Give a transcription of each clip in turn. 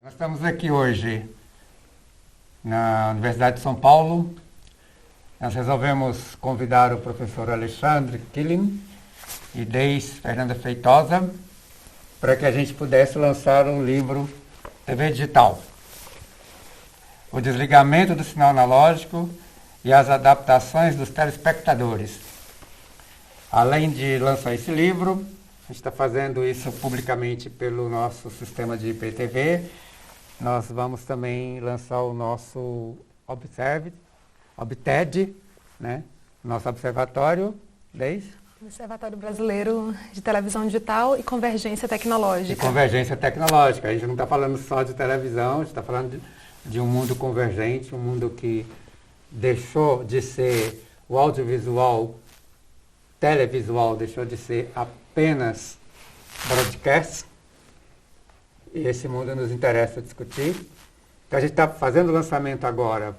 Nós estamos aqui hoje na Universidade de São Paulo. Nós resolvemos convidar o professor Alexandre Killing e Deis Fernanda Feitosa para que a gente pudesse lançar um livro TV Digital. O desligamento do sinal analógico e as adaptações dos telespectadores. Além de lançar esse livro, a gente está fazendo isso publicamente pelo nosso sistema de IPTV. Nós vamos também lançar o nosso OBTED, né? Nosso observatório, Observatório Brasileiro de Televisão Digital e Convergência Tecnológica. E Convergência Tecnológica. A gente não está falando só de televisão, a gente está falando de um mundo convergente, um mundo que deixou de ser o audiovisual, televisual, deixou de ser apenas broadcast. E esse mundo nos interessa discutir. Então a gente está fazendo o lançamento agora,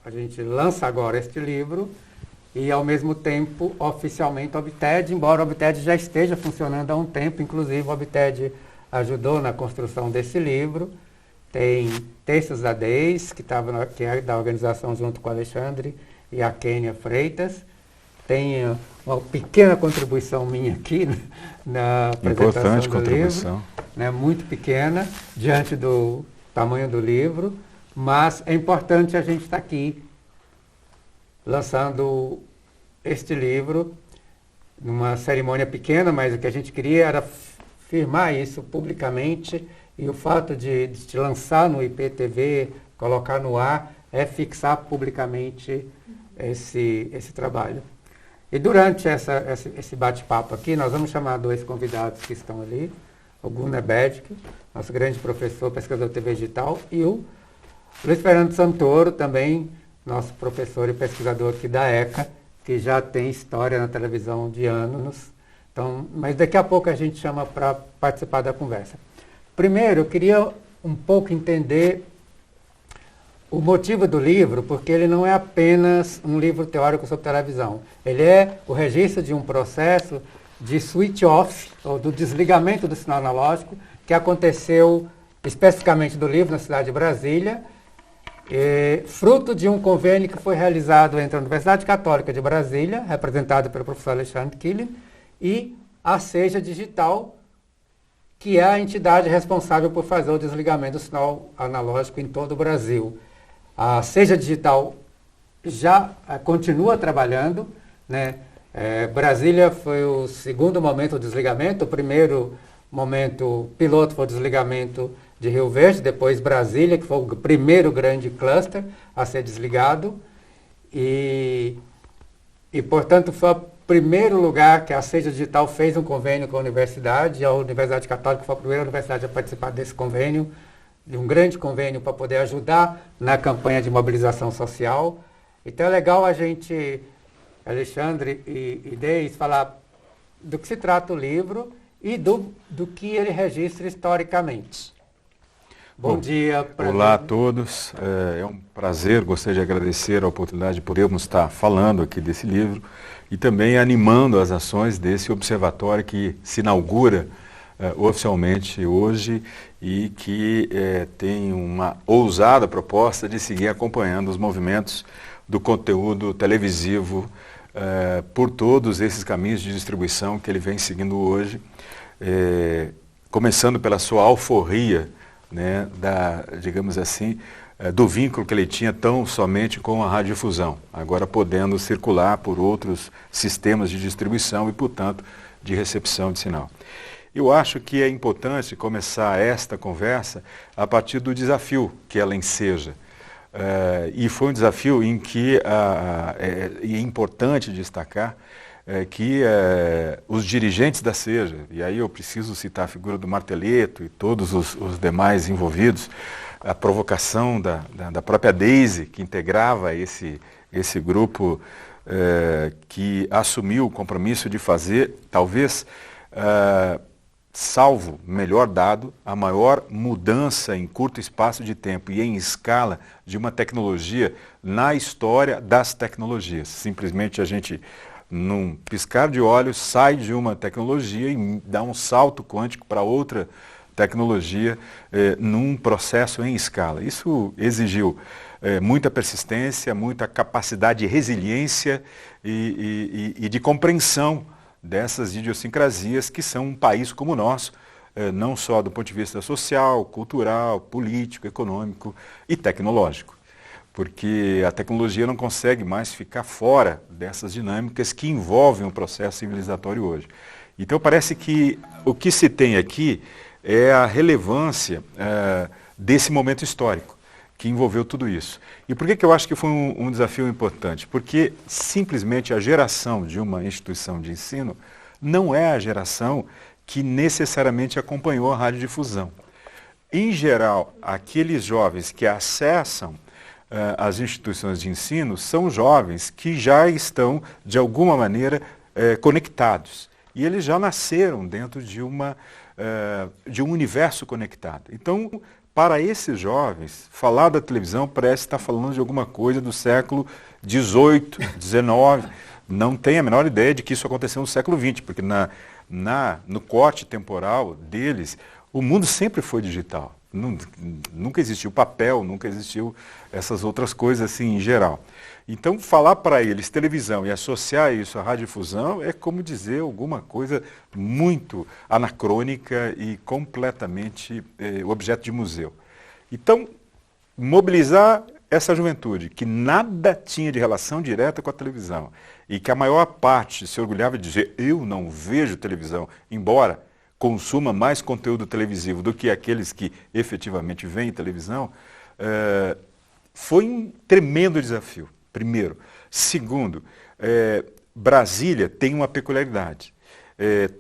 a gente lança agora este livro e ao mesmo tempo oficialmente o OBTED, embora o OBTED já esteja funcionando há um tempo, inclusive o OBTED ajudou na construção desse livro. Tem textos da Deis, que é da organização junto com o Alexandre e a Kênia Freitas. Tem uma pequena contribuição minha aqui na apresentação do livro, né, muito pequena, diante do tamanho do livro, mas é importante a gente estar aqui lançando este livro numa cerimônia pequena, mas o que a gente queria era firmar isso publicamente, e o fato de te lançar no IPTV, colocar no ar, é fixar publicamente esse trabalho. E durante esse bate-papo aqui, nós vamos chamar dois convidados que estão ali, o Gunnar Bedic, nosso grande professor, pesquisador de TV digital, e o Luiz Fernando Santoro, também nosso professor e pesquisador aqui da ECA, que já tem história na televisão de anos. Então, mas daqui a pouco a gente chama para participar da conversa. Primeiro, eu queria um pouco entender o motivo do livro, porque ele não é apenas um livro teórico sobre televisão. Ele é o registro de um processo de switch off, ou do desligamento do sinal analógico, que aconteceu especificamente do livro na cidade de Brasília, fruto de um convênio que foi realizado entre a Universidade Católica de Brasília, representada pelo professor Alexandre Killing, e a Seja Digital, que é a entidade responsável por fazer o desligamento do sinal analógico em todo o Brasil. A Seja Digital já continua trabalhando, né? Brasília foi o segundo momento do desligamento. O primeiro momento piloto foi o desligamento de Rio Verde, depois Brasília, que foi o primeiro grande cluster a ser desligado. E portanto, foi o primeiro lugar que a Seja Digital fez um convênio com a universidade. A Universidade Católica foi a primeira universidade a participar desse convênio, de um grande convênio para poder ajudar na campanha de mobilização social. Então é legal a gente, Alexandre e Deis, falar do que se trata o livro e do que ele registra historicamente. Bom dia. Olá a todos, é um prazer, gostaria de agradecer a oportunidade de podermos estar falando aqui desse livro e também animando as ações desse observatório que se inaugura oficialmente hoje e que tem uma ousada proposta de seguir acompanhando os movimentos do conteúdo televisivo por todos esses caminhos de distribuição que ele vem seguindo hoje, começando pela sua alforria, né, digamos assim, do vínculo que ele tinha tão somente com a radiodifusão, agora podendo circular por outros sistemas de distribuição e, portanto, de recepção de sinal. Eu acho que é importante começar esta conversa a partir do desafio que ela enseja. E foi um desafio em que é importante destacar que os dirigentes da Seja, e aí eu preciso citar a figura do Marteleto e todos os demais envolvidos, a provocação da própria Deise, que integrava esse grupo que assumiu o compromisso de fazer, talvez, salvo, melhor dado, a maior mudança em curto espaço de tempo e em escala de uma tecnologia na história das tecnologias. Simplesmente a gente, num piscar de olhos, sai de uma tecnologia e dá um salto quântico para outra tecnologia num processo em escala. Isso exigiu muita persistência, muita capacidade de resiliência e de compreensão dessas idiosincrasias que são um país como o nosso, não só do ponto de vista social, cultural, político, econômico e tecnológico. Porque a tecnologia não consegue mais ficar fora dessas dinâmicas que envolvem o processo civilizatório hoje. Então parece que o que se tem aqui é a relevância desse momento histórico que envolveu tudo isso. E por que eu acho que foi um desafio importante? Porque simplesmente a geração de uma instituição de ensino não é a geração que necessariamente acompanhou a radiodifusão. Em geral, aqueles jovens que acessam as instituições de ensino são jovens que já estão, de alguma maneira, conectados. E eles já nasceram dentro de um universo conectado. Então, para esses jovens, falar da televisão parece estar falando de alguma coisa do século XVIII, XIX. Não tem a menor ideia de que isso aconteceu no século XX, porque no corte temporal deles, o mundo sempre foi digital. Nunca existiu papel, nunca existiu essas outras coisas assim em geral. Então, falar para eles televisão e associar isso à radiodifusão é como dizer alguma coisa muito anacrônica e completamente objeto de museu. Então, mobilizar essa juventude que nada tinha de relação direta com a televisão e que a maior parte se orgulhava de dizer eu não vejo televisão, embora consuma mais conteúdo televisivo do que aqueles que efetivamente veem televisão, foi um tremendo desafio. Primeiro. Segundo, Brasília tem uma peculiaridade.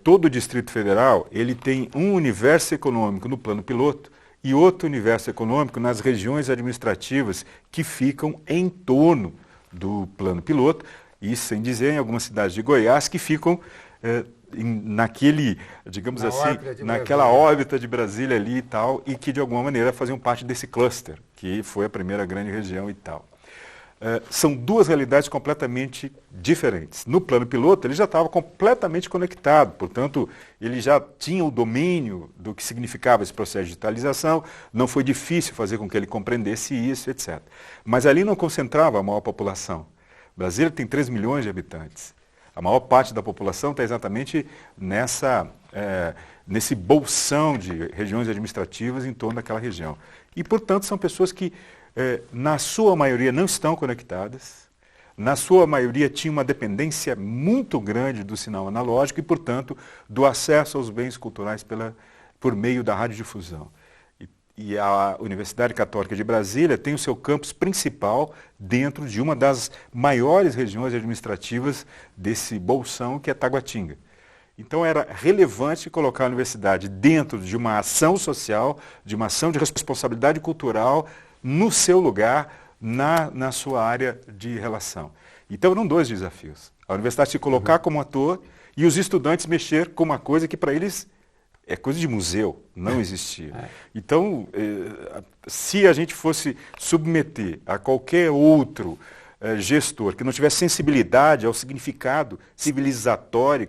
Todo o Distrito Federal ele tem um universo econômico no plano piloto e outro universo econômico nas regiões administrativas que ficam em torno do plano piloto, e sem dizer em algumas cidades de Goiás que ficam naquele, digamos assim, naquela órbita de Brasília ali e tal, e que de alguma maneira faziam parte desse cluster, que foi a primeira grande região e tal. São duas realidades completamente diferentes. No plano piloto, ele já estava completamente conectado, portanto, ele já tinha o domínio do que significava esse processo de digitalização, não foi difícil fazer com que ele compreendesse isso, etc. Mas ali não concentrava a maior população. Brasília tem 3 milhões de habitantes. A maior parte da população está exatamente nesse bolsão de regiões administrativas em torno daquela região. E, portanto, são pessoas que na sua maioria não estão conectadas, na sua maioria tinha uma dependência muito grande do sinal analógico e, portanto, do acesso aos bens culturais por meio da radiodifusão. E a Universidade Católica de Brasília tem o seu campus principal dentro de uma das maiores regiões administrativas desse bolsão, que é Taguatinga. Então era relevante colocar a universidade dentro de uma ação social, de uma ação de responsabilidade cultural, no seu lugar, na sua área de relação. Então eram dois desafios. A universidade se colocar como ator e os estudantes mexer com uma coisa que para eles é coisa de museu, não existia. Então, se a gente fosse submeter a qualquer outro gestor que não tivesse sensibilidade ao significado civilizatório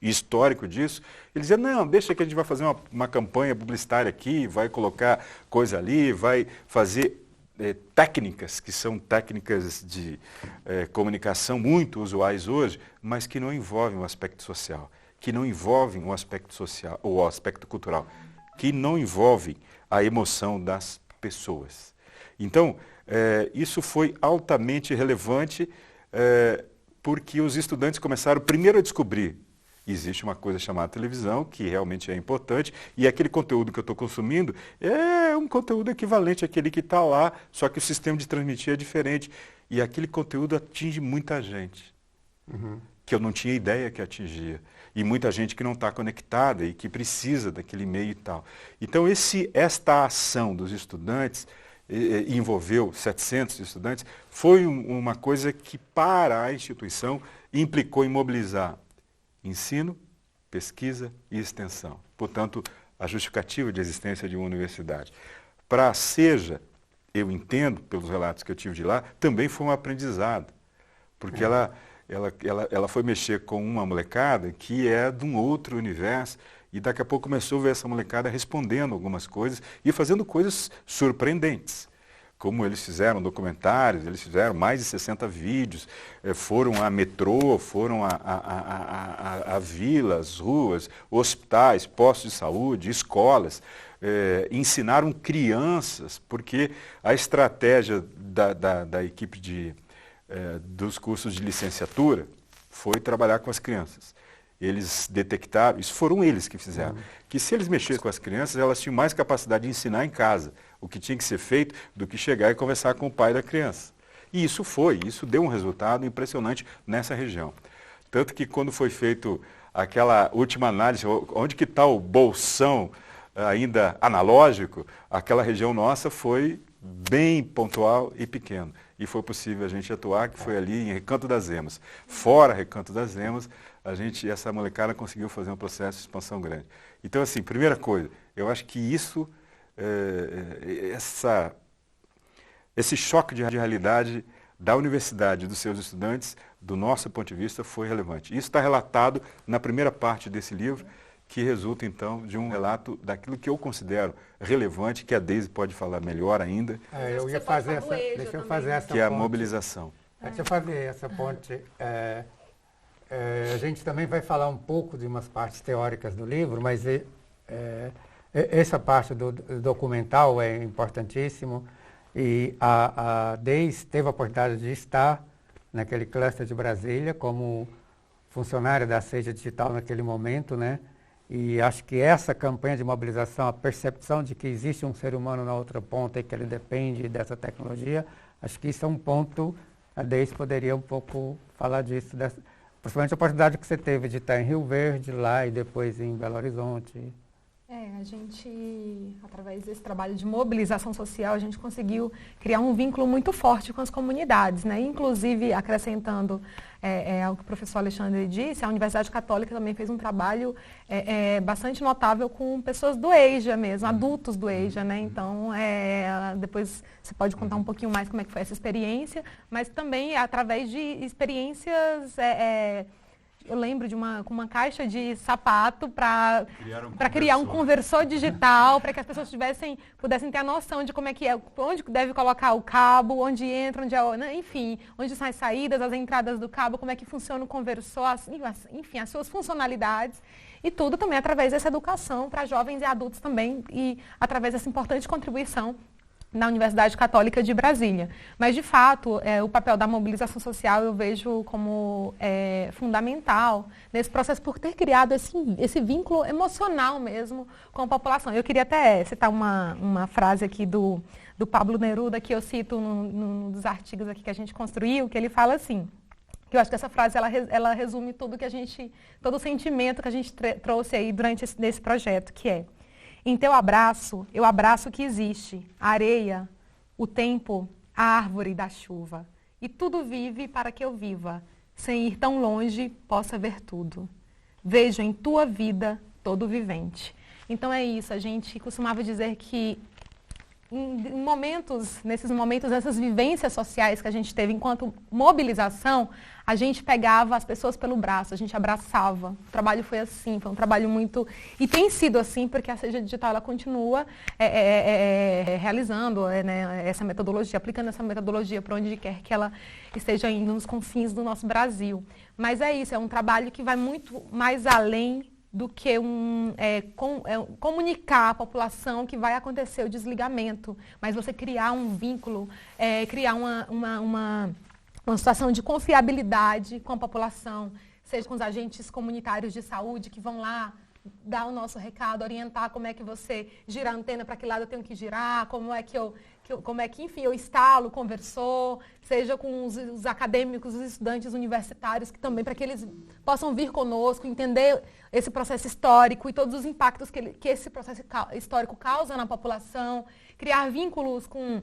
e histórico disso, ele dizia, não, deixa que a gente vai fazer uma campanha publicitária aqui, vai colocar coisa ali, vai fazer técnicas, que são técnicas de comunicação muito usuais hoje, mas que não envolvem o aspecto social, que não envolvem o aspecto social, ou o aspecto cultural, que não envolvem a emoção das pessoas. Então, isso foi altamente relevante, porque os estudantes começaram primeiro a descobrir existe uma coisa chamada televisão, que realmente é importante, e aquele conteúdo que eu estou consumindo é um conteúdo equivalente àquele que está lá, só que o sistema de transmitir é diferente. E aquele conteúdo atinge muita gente, que eu não tinha ideia que atingia. E muita gente que não está conectada e que precisa daquele meio e tal. Então, esta ação dos estudantes, envolveu 700 estudantes, foi uma coisa que, para a instituição, implicou em mobilizar ensino, pesquisa e extensão. Portanto, a justificativa de existência de uma universidade. Para a SEJA, eu entendo, pelos relatos que eu tive de lá, também foi um aprendizado, porque ela foi mexer com uma molecada que é de um outro universo E daqui a pouco começou a ver essa molecada respondendo algumas coisas e fazendo coisas surpreendentes. Como eles fizeram documentários, eles fizeram mais de 60 vídeos, foram a metrô, foram a vilas, ruas, hospitais, postos de saúde, escolas, ensinaram crianças, porque a estratégia da equipe dos cursos de licenciatura foi trabalhar com as crianças. Eles detectaram, isso foram eles que fizeram, que se eles mexessem com as crianças, elas tinham mais capacidade de ensinar em casa o que tinha que ser feito do que chegar e conversar com o pai da criança. E isso deu um resultado impressionante nessa região. Tanto que quando foi feito aquela última análise, onde que está o bolsão ainda analógico, aquela região nossa foi bem pontual e pequeno. E foi possível a gente atuar, que foi ali em Recanto das Emas. Fora Recanto das Emas, essa molecada conseguiu fazer um processo de expansão grande. Então, assim, primeira coisa, eu acho que esse choque de realidade da universidade e dos seus estudantes, do nosso ponto de vista, foi relevante. Isso está relatado na primeira parte desse livro, que resulta, então, de um relato daquilo que eu considero relevante, que a Deise pode falar melhor ainda. Eu ia fazer essa, deixa eu fazer essa que é a mobilização. Deixa eu fazer essa ponte. A gente também vai falar um pouco de umas partes teóricas do livro, mas essa parte do documental é importantíssimo. E a Deise teve a oportunidade de estar naquele cluster de Brasília como funcionária da Seja Digital naquele momento, né? E acho que essa campanha de mobilização, a percepção de que existe um ser humano na outra ponta e que ele depende dessa tecnologia, acho que isso é um ponto, a Deise poderia um pouco falar disso, principalmente a oportunidade que você teve de estar em Rio Verde lá e depois em Belo Horizonte. A gente, através desse trabalho de mobilização social, a gente conseguiu criar um vínculo muito forte com as comunidades, né? Inclusive, acrescentando ao que o professor Alexandre disse, a Universidade Católica também fez um trabalho bastante notável com pessoas do EJA mesmo, adultos do EJA, né? Então, depois você pode contar um pouquinho mais como é que foi essa experiência, mas também através de experiências... eu lembro de uma caixa de sapato para criar um conversor digital, para que as pessoas pudessem ter a noção de como é que é, onde deve colocar o cabo, onde entra, enfim, onde são as saídas, as entradas do cabo, como é que funciona o conversor, enfim, as suas funcionalidades. E tudo também através dessa educação para jovens e adultos também, e através dessa importante contribuição na Universidade Católica de Brasília. Mas, de fato, o papel da mobilização social eu vejo como fundamental nesse processo por ter criado esse vínculo emocional mesmo com a população. Eu queria até citar uma frase aqui do Pablo Neruda, que eu cito num dos artigos aqui que a gente construiu, que ele fala assim, que eu acho que essa frase ela resume todo o sentimento que a gente trouxe aí durante esse projeto, que é: em teu abraço, eu abraço o que existe, a areia, o tempo, a árvore da chuva. E tudo vive para que eu viva, sem ir tão longe, possa ver tudo. Vejo em tua vida todo vivente. Então é isso, a gente costumava dizer que nesses momentos, nessas vivências sociais que a gente teve enquanto mobilização, a gente pegava as pessoas pelo braço, a gente abraçava. O trabalho foi assim, foi um trabalho muito... E tem sido assim, porque a Seja Digital ela continua realizando essa metodologia, aplicando essa metodologia para onde quer que ela esteja indo nos confins do nosso Brasil. Mas é isso, é um trabalho que vai muito mais além do que comunicar à população que vai acontecer o desligamento, mas você criar um vínculo, criar uma situação de confiabilidade com a população, seja com os agentes comunitários de saúde que vão lá dar o nosso recado, orientar como é que você gira a antena, para que lado eu tenho que girar, como é que enfim, eu instalo, conversou, seja com os acadêmicos, os estudantes universitários, que também, para que eles possam vir conosco, entender esse processo histórico e todos os impactos que esse processo histórico causa na população, criar vínculos com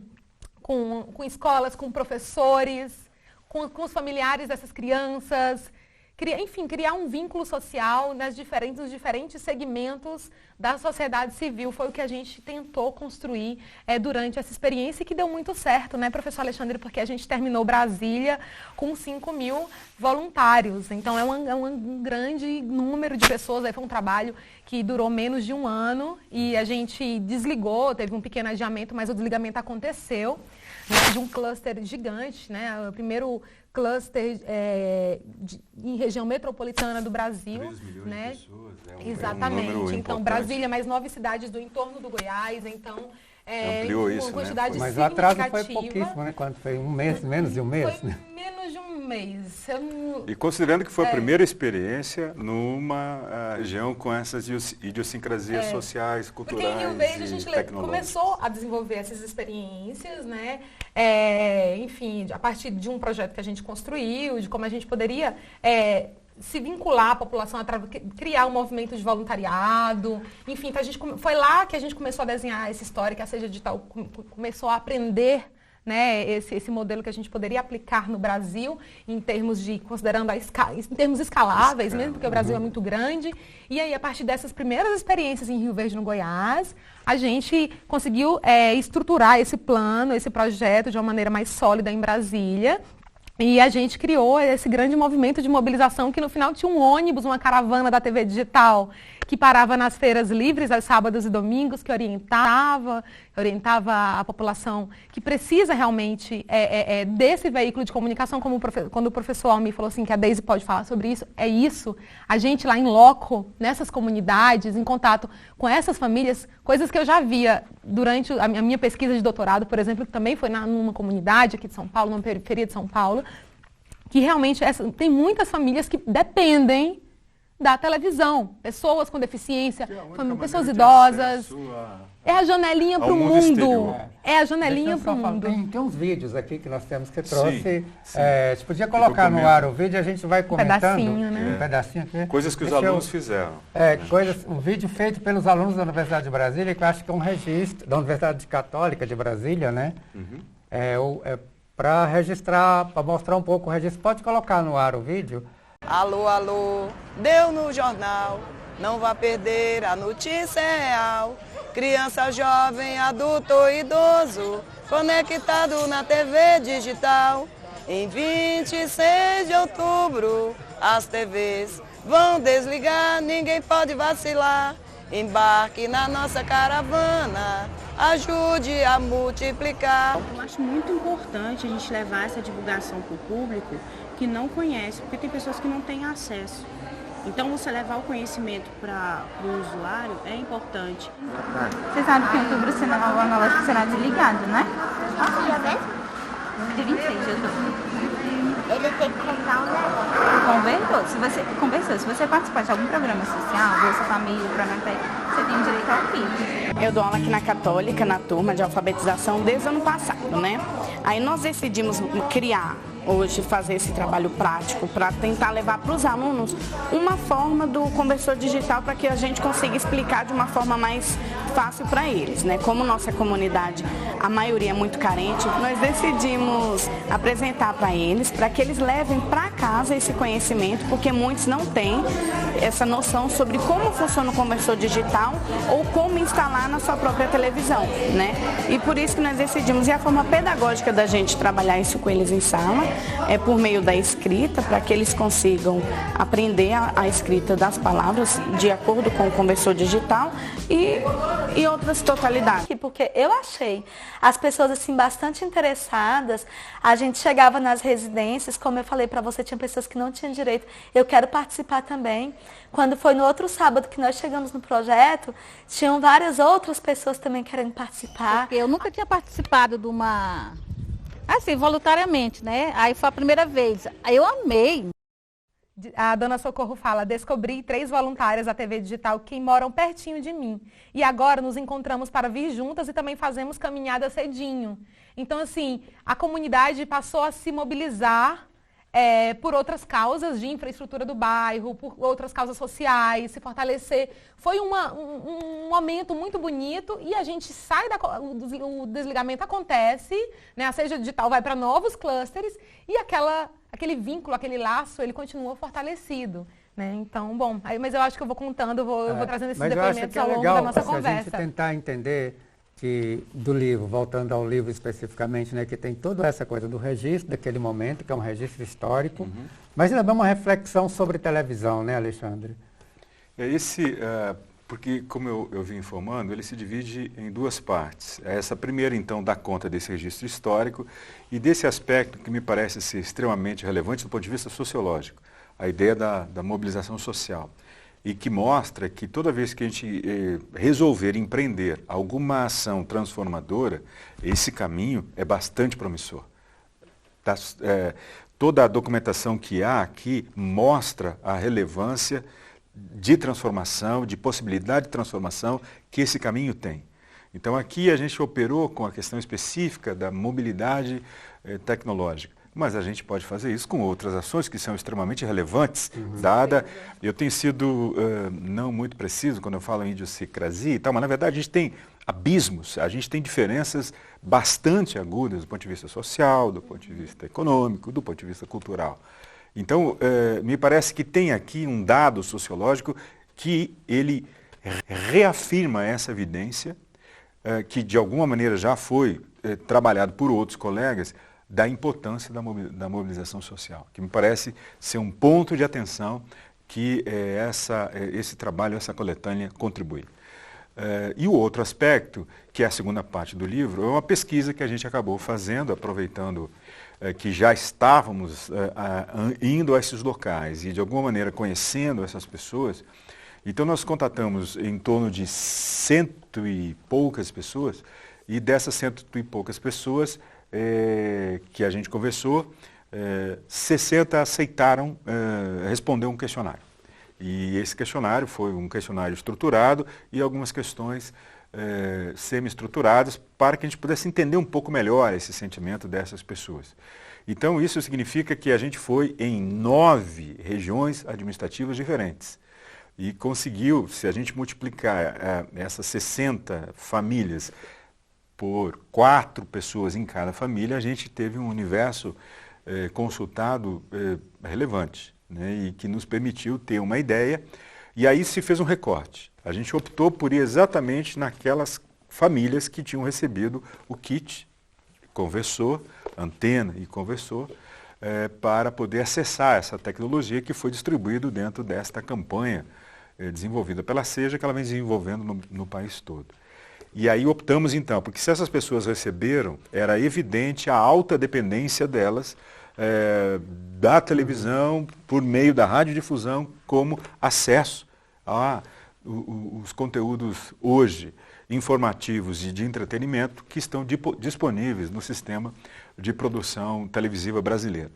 escolas, com professores, com os familiares dessas crianças, criar um vínculo social nos diferentes segmentos da sociedade civil. Foi o que a gente tentou construir durante essa experiência e que deu muito certo, né, professor Alexandre? Porque a gente terminou Brasília com 5.000 voluntários. Então, é um grande número de pessoas. Aí foi um trabalho que durou menos de um ano e a gente desligou, teve um pequeno adiamento, mas o desligamento aconteceu, né, de um cluster gigante, né? O primeiro cluster em região metropolitana do Brasil. 3 milhões né? de pessoas. Exatamente. Um número então, importante. Brasília, mais 9 cidades do entorno do Goiás. Então, ampliou isso, uma quantidade né? Mas o atraso foi significativa. pouquíssimo, né? Quando foi um mês, menos de um mês, Foi né? menos de um mês. E considerando que foi a primeira experiência numa região com essas idiosincrasias sociais, culturais Porque em Rio Verde a e gente tecnológicas. começou a desenvolver essas experiências, né? Enfim, a partir de um projeto que a gente construiu, de como a gente poderia se vincular à população, criar um movimento de voluntariado. Enfim, então foi lá que a gente começou a desenhar essa história, que a Seja Digital começou a aprender, né, esse modelo que a gente poderia aplicar no Brasil em termos de, considerando em termos escaláveis mesmo, porque o Brasil é muito grande. E aí, a partir dessas primeiras experiências em Rio Verde, no Goiás, a gente conseguiu estruturar esse plano, esse projeto de uma maneira mais sólida em Brasília. E a gente criou esse grande movimento de mobilização que no final tinha um ônibus, uma caravana da TV Digital, que parava nas feiras livres, aos sábados e domingos, que orientava a população que precisa realmente desse veículo de comunicação, como quando o professor Almir falou assim, que a Deise pode falar sobre isso, é isso. A gente lá em loco, nessas comunidades, em contato com essas famílias, coisas que eu já via durante a minha pesquisa de doutorado, por exemplo, que também foi numa comunidade aqui de São Paulo, numa periferia de São Paulo, que realmente tem muitas famílias que dependem da televisão, pessoas com deficiência, pessoas idosas. É a janelinha para o mundo. É a janelinha para o mundo. Tem uns vídeos aqui que nós temos que trouxe. Sim. A gente podia colocar no ar o vídeo, a gente vai comentando. Pedacinho, né? Um pedacinho aqui. Coisas que os alunos fizeram. Um vídeo feito pelos alunos da Universidade de Brasília, que eu acho que é um registro, da Universidade Católica de Brasília, né? Uhum. Para registrar, para mostrar um pouco o registro. Pode colocar no ar o vídeo? Alô, alô, deu no jornal, não vá perder a notícia real. Criança, jovem, adulto ou idoso, conectado na TV digital. Em 26 de outubro, as TVs vão desligar, ninguém pode vacilar. Embarque na nossa caravana, ajude a multiplicar. Eu acho muito importante a gente levar essa divulgação para o público que não conhece, porque tem pessoas que não têm acesso. Então, você levar o conhecimento para o usuário é importante. Você sabe que em outubro o analógico será desligado, né? Qual dia mesmo? De 26 de outubro. Ele tem que comprar um negócio. Conversou. Se você participar de algum programa social, Bolsa Família, Pronatec, você tem direito ao PIB. Eu dou aula aqui na Católica, na turma de alfabetização, desde o ano passado, né? Aí nós decidimos criar hoje, fazer esse trabalho prático para tentar levar para os alunos uma forma do conversor digital para que a gente consiga explicar de uma forma mais fácil para eles, né? Como nossa comunidade, a maioria é muito carente, nós decidimos apresentar para eles, para que eles levem para casa esse conhecimento, porque muitos não têm essa noção sobre como funciona o conversor digital ou como instalar na sua própria televisão, né? E por isso que nós decidimos, e a forma pedagógica da gente trabalhar isso com eles em sala, é por meio da escrita, para que eles consigam aprender a escrita das palavras de acordo com o conversor digital e outras totalidades. Porque eu achei as pessoas assim bastante interessadas. A gente chegava nas residências, como eu falei para você, tinha pessoas que não tinham direito. Eu quero participar também. Quando foi no outro sábado que nós chegamos no projeto, tinham várias outras pessoas também querendo participar. Porque eu nunca tinha participado de uma... assim, voluntariamente, né? Aí foi a primeira vez. Aí eu amei. A dona Socorro fala, descobri 3 voluntárias da TV Digital que moram pertinho de mim. E agora nos encontramos para vir juntas e também fazemos caminhada cedinho. Então, assim, a comunidade passou a se mobilizar por outras causas de infraestrutura do bairro, por outras causas sociais, se fortalecer. Foi um momento muito bonito e a gente sai, o desligamento acontece, né? A Seja Digital vai para novos clusters e aquele vínculo, aquele laço, ele continua fortalecido. Né? Então, bom, mas eu acho que eu vou contando, eu vou trazendo esses depoimentos ao longo da nossa conversa. A gente tentar entender do livro, voltando ao livro especificamente, né, que tem toda essa coisa do registro daquele momento, que é um registro histórico, mas ainda é uma reflexão sobre televisão, né, Alexandre? Porque, como eu vim informando, ele se divide em duas partes. Essa primeira, então, dá conta desse registro histórico e desse aspecto que me parece ser extremamente relevante do ponto de vista sociológico, a ideia da mobilização social. E que mostra que toda vez que a gente resolver empreender alguma ação transformadora, esse caminho é bastante promissor. Toda a documentação que há aqui mostra a relevância de transformação, de possibilidade de transformação que esse caminho tem. Então aqui a gente operou com a questão específica da mobilidade tecnológica. Mas a gente pode fazer isso com outras ações que são extremamente relevantes, eu tenho sido não muito preciso quando eu falo em idiosincrasia e tal, mas na verdade a gente tem abismos, a gente tem diferenças bastante agudas do ponto de vista social, do ponto de vista econômico, do ponto de vista cultural. Então, me parece que tem aqui um dado sociológico que ele reafirma essa evidência, que de alguma maneira já foi trabalhado por outros colegas, da importância da mobilização social, que me parece ser um ponto de atenção que esse trabalho, essa coletânea contribui. E o outro aspecto, que é a segunda parte do livro, é uma pesquisa que a gente acabou fazendo, aproveitando que já estávamos indo a esses locais e de alguma maneira conhecendo essas pessoas. Então nós contatamos em torno de 100 e poucas pessoas e dessas 100 e poucas pessoas que a gente conversou, 60 aceitaram responder um questionário. E esse questionário foi um questionário estruturado e algumas questões semi-estruturadas para que a gente pudesse entender um pouco melhor esse sentimento dessas pessoas. Então isso significa que a gente foi em 9 regiões administrativas diferentes e conseguiu, se a gente multiplicar essas 60 famílias por 4 pessoas em cada família, a gente teve um universo consultado relevante, né, e que nos permitiu ter uma ideia. E aí se fez um recorte. A gente optou por ir exatamente naquelas famílias que tinham recebido o kit, conversor, antena e conversor, para poder acessar essa tecnologia que foi distribuído dentro desta campanha desenvolvida pela Seja, que ela vem desenvolvendo no país todo. E aí optamos então, porque se essas pessoas receberam, era evidente a alta dependência delas da televisão por meio da radiodifusão como acesso aos conteúdos hoje informativos e de entretenimento que estão disponíveis no sistema de produção televisiva brasileiro.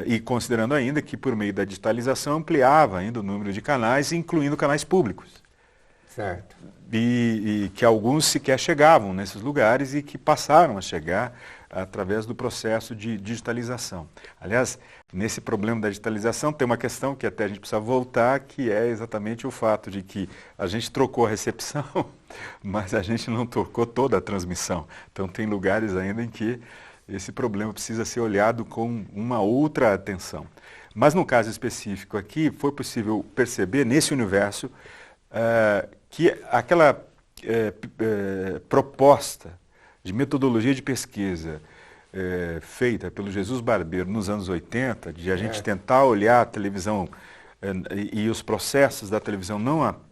E considerando ainda que por meio da digitalização ampliava ainda o número de canais, incluindo canais públicos. Certo. E que alguns sequer chegavam nesses lugares e que passaram a chegar através do processo de digitalização. Aliás, nesse problema da digitalização tem uma questão que até a gente precisa voltar, que é exatamente o fato de que a gente trocou a recepção, mas a gente não trocou toda a transmissão. Então tem lugares ainda em que esse problema precisa ser olhado com uma outra atenção. Mas no caso específico aqui, foi possível perceber nesse universo que aquela proposta de metodologia de pesquisa feita pelo Jesus Barbeiro nos anos 80, de a gente tentar olhar a televisão e os processos da televisão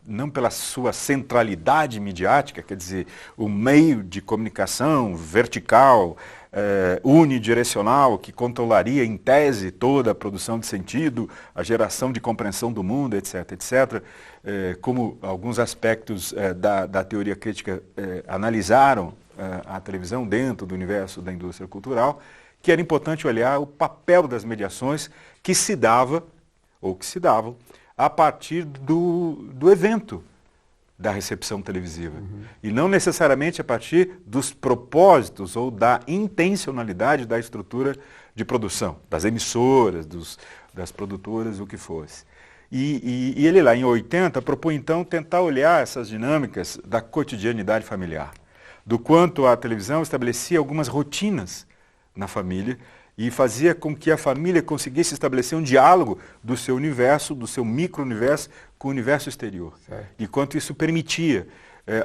não pela sua centralidade midiática, quer dizer, o meio de comunicação vertical, unidirecional, que controlaria em tese toda a produção de sentido, a geração de compreensão do mundo, etc., etc., como alguns aspectos da teoria crítica analisaram a televisão dentro do universo da indústria cultural, que era importante olhar o papel das mediações que se dava, ou que se davam, a partir do evento, da recepção televisiva. E não necessariamente a partir dos propósitos ou da intencionalidade da estrutura de produção, das emissoras, das produtoras, o que fosse. E ele lá em 80 propõe então tentar olhar essas dinâmicas da cotidianidade familiar, do quanto a televisão estabelecia algumas rotinas na família e fazia com que a família conseguisse estabelecer um diálogo do seu universo, do seu micro-universo com o universo exterior. Certo. E quanto isso permitia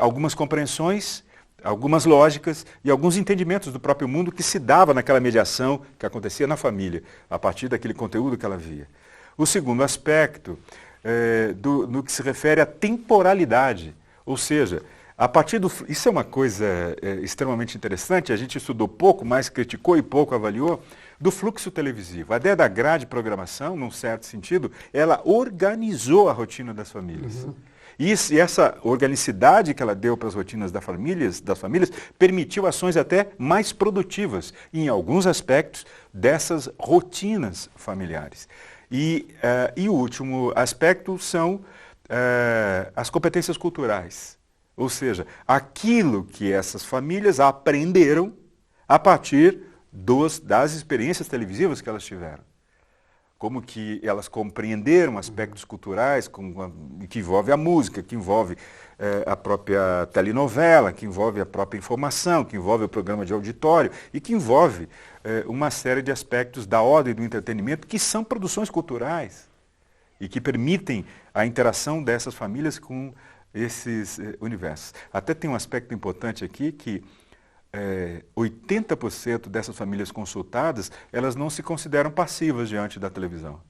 algumas compreensões, algumas lógicas e alguns entendimentos do próprio mundo que se dava naquela mediação que acontecia na família, a partir daquele conteúdo que ela via. O segundo aspecto, no que se refere à temporalidade, ou seja, a partir do... Isso é uma coisa extremamente interessante, a gente estudou pouco, mas criticou e pouco avaliou, do fluxo televisivo. A ideia da grade de programação, num certo sentido, ela organizou a rotina das famílias. E essa organicidade que ela deu para as rotinas das famílias permitiu ações até mais produtivas, em alguns aspectos, dessas rotinas familiares. E o último aspecto são as competências culturais. Ou seja, aquilo que essas famílias aprenderam a partir das experiências televisivas que elas tiveram. Como que elas compreenderam aspectos culturais que envolve a música, que envolve a própria telenovela, que envolve a própria informação, que envolve o programa de auditório e que envolve uma série de aspectos da ordem do entretenimento que são produções culturais e que permitem a interação dessas famílias com esses universos. Até tem um aspecto importante aqui que 80% dessas famílias consultadas, elas não se consideram passivas diante da televisão.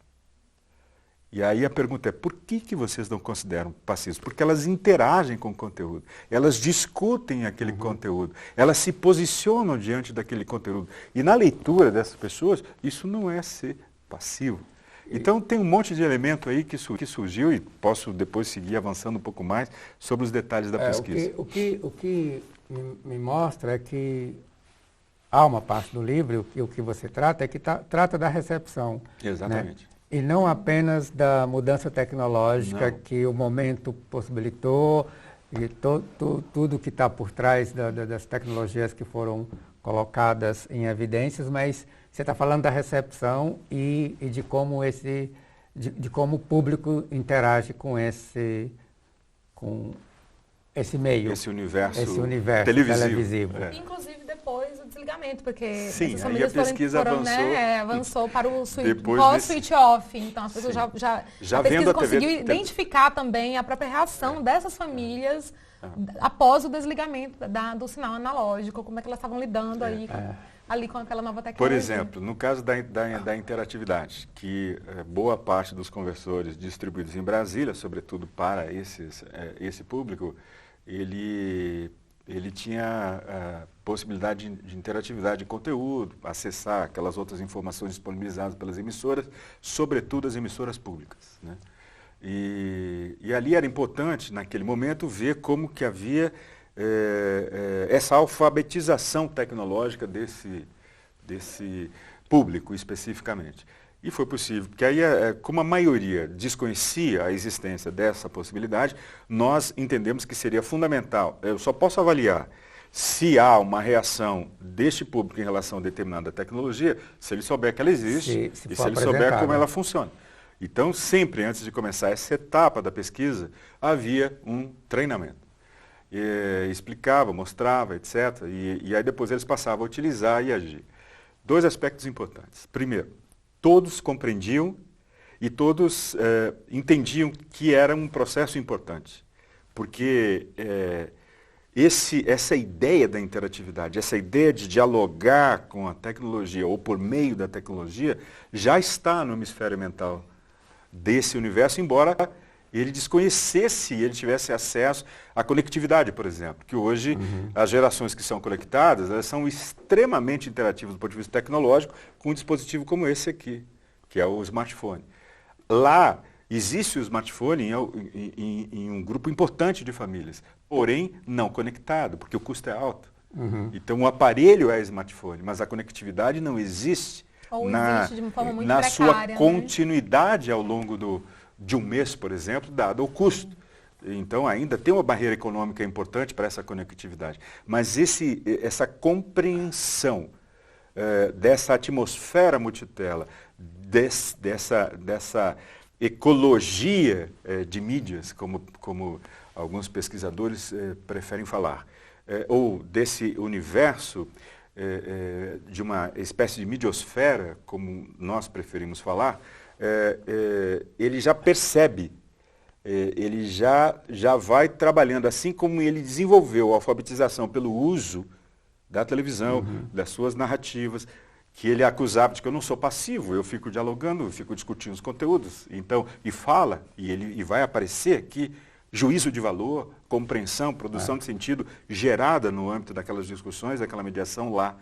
E aí a pergunta é, por que vocês não consideram passivos? Porque elas interagem com o conteúdo, elas discutem aquele conteúdo, elas se posicionam diante daquele conteúdo. E na leitura dessas pessoas, isso não é ser passivo. Então tem um monte de elemento aí que surgiu e posso depois seguir avançando um pouco mais sobre os detalhes da pesquisa. O que me mostra é que há uma parte do livro, e o que você trata, é que trata da recepção. Exatamente. Né? E não apenas da mudança tecnológica que o momento possibilitou, e tudo que está por trás das tecnologias que foram colocadas em evidências, mas você está falando da recepção e de como de como o público interage com esse meio. Esse universo televisivo. Inclusive depois o desligamento, porque sim, essas aí a pesquisa avançou para o switch off. Então as pessoas já a pesquisa conseguiu identificar também a própria reação dessas famílias após o desligamento do sinal analógico, como é que elas estavam lidando ali com aquela nova tecnologia. Por exemplo, no caso da interatividade, que boa parte dos conversores distribuídos em Brasília, sobretudo para esse público, ele tinha a possibilidade de interatividade de conteúdo, acessar aquelas outras informações disponibilizadas pelas emissoras, sobretudo as emissoras públicas, né? E ali era importante, naquele momento, ver como que havia essa alfabetização tecnológica desse público especificamente. E foi possível, porque aí, como a maioria desconhecia a existência dessa possibilidade, nós entendemos que seria fundamental. Eu só posso avaliar se há uma reação deste público em relação a determinada tecnologia, se ele souber que ela existe e se ele souber como ela funciona. Então, sempre antes de começar essa etapa da pesquisa, havia um treinamento. Explicava, mostrava, etc. E aí depois eles passavam a utilizar e agir. Dois aspectos importantes. Primeiro, todos compreendiam e todos entendiam que era um processo importante. Porque essa ideia da interatividade, essa ideia de dialogar com a tecnologia ou por meio da tecnologia, já está no hemisfério mental desse universo, embora ele desconhecesse e ele tivesse acesso à conectividade, por exemplo, que hoje as gerações que são conectadas, elas são extremamente interativas do ponto de vista tecnológico com um dispositivo como esse aqui, que é o smartphone. Lá existe o smartphone em um grupo importante de famílias, porém não conectado, porque o custo é alto. Então o aparelho é smartphone, mas a conectividade não existe. Ou existe de uma forma muito na precária, sua continuidade ao longo de um mês, por exemplo, dado o custo. Então ainda tem uma barreira econômica importante para essa conectividade. Mas essa compreensão dessa atmosfera multitela, dessa ecologia de mídias, como alguns pesquisadores preferem falar, ou desse universo de uma espécie de midiosfera, como nós preferimos falar, ele já percebe, ele já vai trabalhando, assim como ele desenvolveu a alfabetização pelo uso da televisão, das suas narrativas, que ele acusava de que eu não sou passivo, eu fico dialogando, eu fico discutindo os conteúdos, então, e fala, e vai aparecer aqui juízo de valor, compreensão, produção de sentido gerada no âmbito daquelas discussões, daquela mediação lá.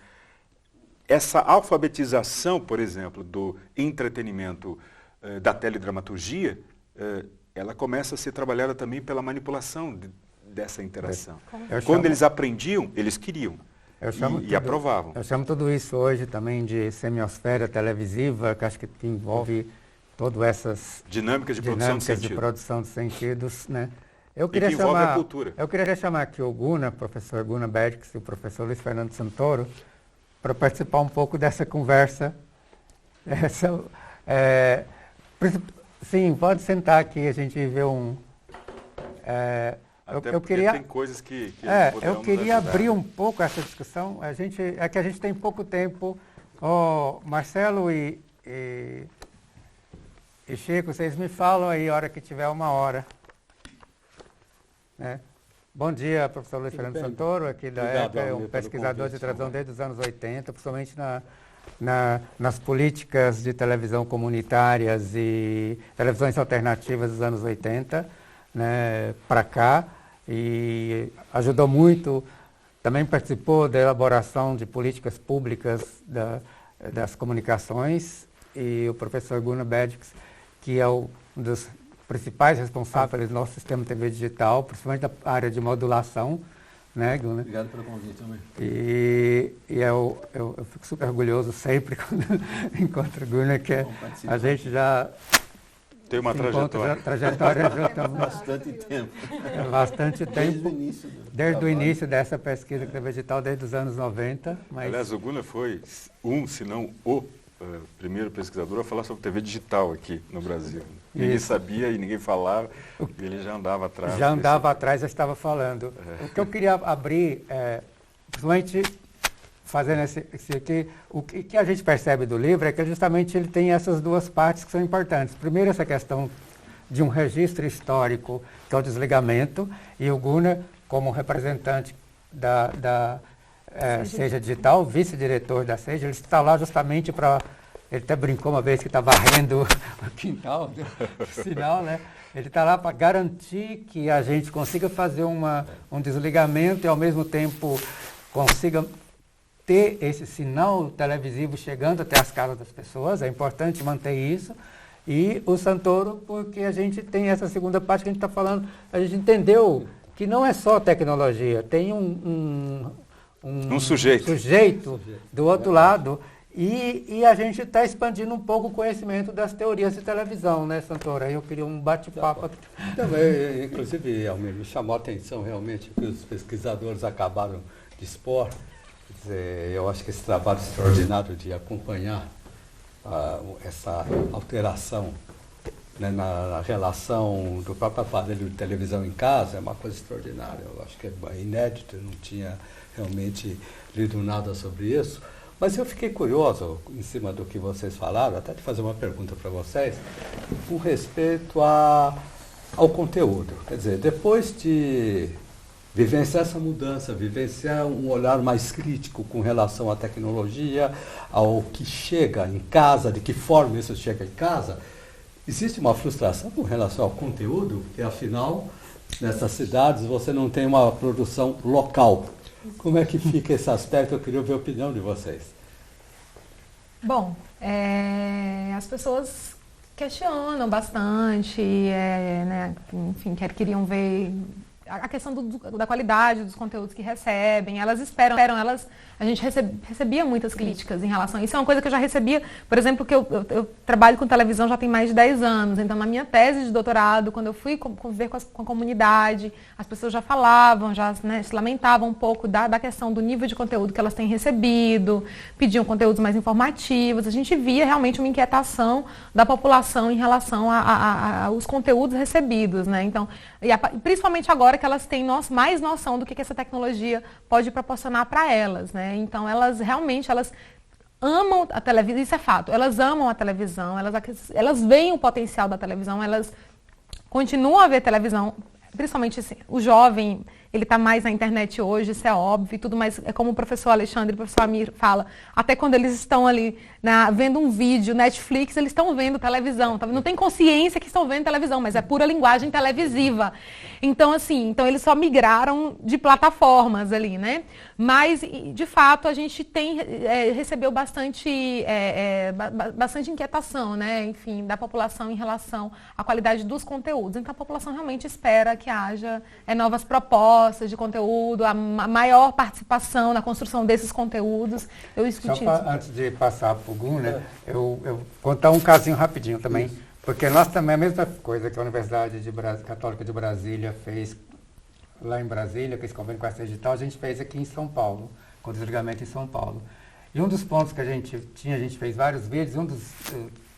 Essa alfabetização, por exemplo, do entretenimento da teledramaturgia, ela começa a ser trabalhada também pela manipulação dessa interação. Quando eles aprendiam, eles queriam e aprovavam. Eu chamo tudo isso hoje também de semiosfera televisiva, que acho que envolve todas essas dinâmicas de produção de sentidos, né? Eu queria chamar a cultura. Eu queria chamar aqui o Gunnar, professor Gunnar Bedix e o professor Luiz Fernando Santoro, para participar um pouco dessa conversa. Sim, pode sentar aqui, a gente vê um... eu queria, tem coisas que eu queria abrir um pouco essa discussão. É que a gente tem pouco tempo. Marcelo e Chico, vocês me falam aí a hora que tiver uma hora. Bom dia, professor Luiz Fernando Santoro, aqui da ECA, é um pesquisador de televisão desde os anos 80, principalmente nas políticas de televisão comunitárias e televisões alternativas dos anos 80, né, para cá, e ajudou muito, também participou da elaboração de políticas públicas das comunicações, e o professor Gunnar Bedix, que é um dos principais responsáveis do nosso sistema TV digital, principalmente da área de modulação, né, Gunnar? Obrigado pelo convite também. E eu fico super orgulhoso sempre quando encontro o Gunnar, que a gente já tem uma trajetória já estamos bastante tempo. Bastante tempo. Desde o início dessa pesquisa TV digital, desde os anos 90. Mas... Aliás, o Gunnar foi se não o primeiro pesquisador a falar sobre TV digital aqui no Brasil. Ninguém sabia e ninguém falava, e ele já andava atrás. Já andava atrás, já estava falando. O que eu queria abrir, principalmente fazendo esse aqui, o que a gente percebe do livro é que justamente ele tem essas duas partes que são importantes. Primeiro, essa questão de um registro histórico, que é o desligamento, e o Gunnar, como representante da Seja Digital, vice-diretor da Seja, ele está lá justamente para... Ele até brincou uma vez que está varrendo o quintal, sinal, né? Ele está lá para garantir que a gente consiga fazer um desligamento e, ao mesmo tempo, consiga ter esse sinal televisivo chegando até as casas das pessoas. É importante manter isso. E o Santoro, porque a gente tem essa segunda parte que a gente está falando, a gente entendeu que não é só tecnologia, tem um sujeito do outro lado. E a gente está expandindo um pouco o conhecimento das teorias de televisão, né, Santoro? Aí eu queria um bate-papo aqui. Inclusive, Almir, me chamou a atenção realmente o que os pesquisadores acabaram de expor. Quer dizer, eu acho que esse trabalho extraordinário de acompanhar essa alteração, né, na relação do próprio aparelho de televisão em casa é uma coisa extraordinária. Eu acho que é inédito, eu não tinha realmente lido nada sobre isso. Mas eu fiquei curioso, em cima do que vocês falaram, até de fazer uma pergunta para vocês, com respeito ao conteúdo. Quer dizer, depois de vivenciar essa mudança, vivenciar um olhar mais crítico com relação à tecnologia, ao que chega em casa, de que forma isso chega em casa, existe uma frustração com relação ao conteúdo, porque afinal, nessas cidades você não tem uma produção local. Como é que fica esse aspecto? Eu queria ouvir a opinião de vocês. Bom, as pessoas questionam bastante, né, enfim, queriam ver a questão da qualidade dos conteúdos que recebem, elas esperam, a gente recebia muitas críticas em relação a isso. É uma coisa que eu já recebia, por exemplo, que eu trabalho com televisão já tem mais de 10 anos, então na minha tese de doutorado, quando eu fui conviver com a comunidade, as pessoas já falavam, já, né, se lamentavam um pouco da questão do nível de conteúdo que elas têm recebido, pediam conteúdos mais informativos, a gente via realmente uma inquietação da população em relação aos conteúdos recebidos, né? Então, principalmente agora que elas têm mais noção do que essa tecnologia pode proporcionar para elas, né? Então, elas amam a televisão, isso é fato, elas amam a televisão, elas veem o potencial da televisão, elas continuam a ver televisão, principalmente assim, o jovem, ele está mais na internet hoje, isso é óbvio e tudo, mas é como o professor Alexandre e o professor Amir fala, até quando eles estão ali vendo um vídeo, Netflix, eles estão vendo televisão, tá? Não tem consciência que estão vendo televisão, mas é pura linguagem televisiva. Então, assim, eles só migraram de plataformas ali, né? Mas, de fato, a gente recebeu bastante inquietação, né? Enfim, da população em relação à qualidade dos conteúdos. Então, a população realmente espera que haja novas propostas de conteúdo, a maior participação na construção desses conteúdos. Eu escutei isso. Antes de passar para o Gun, né, eu contar um casinho rapidinho também, porque nós também, a mesma coisa que a Universidade Católica de Brasília fez lá em Brasília, com esse convênio com essa digital, a gente fez aqui em São Paulo, com o desligamento em São Paulo. E um dos pontos que a gente fez vários vídeos, um dos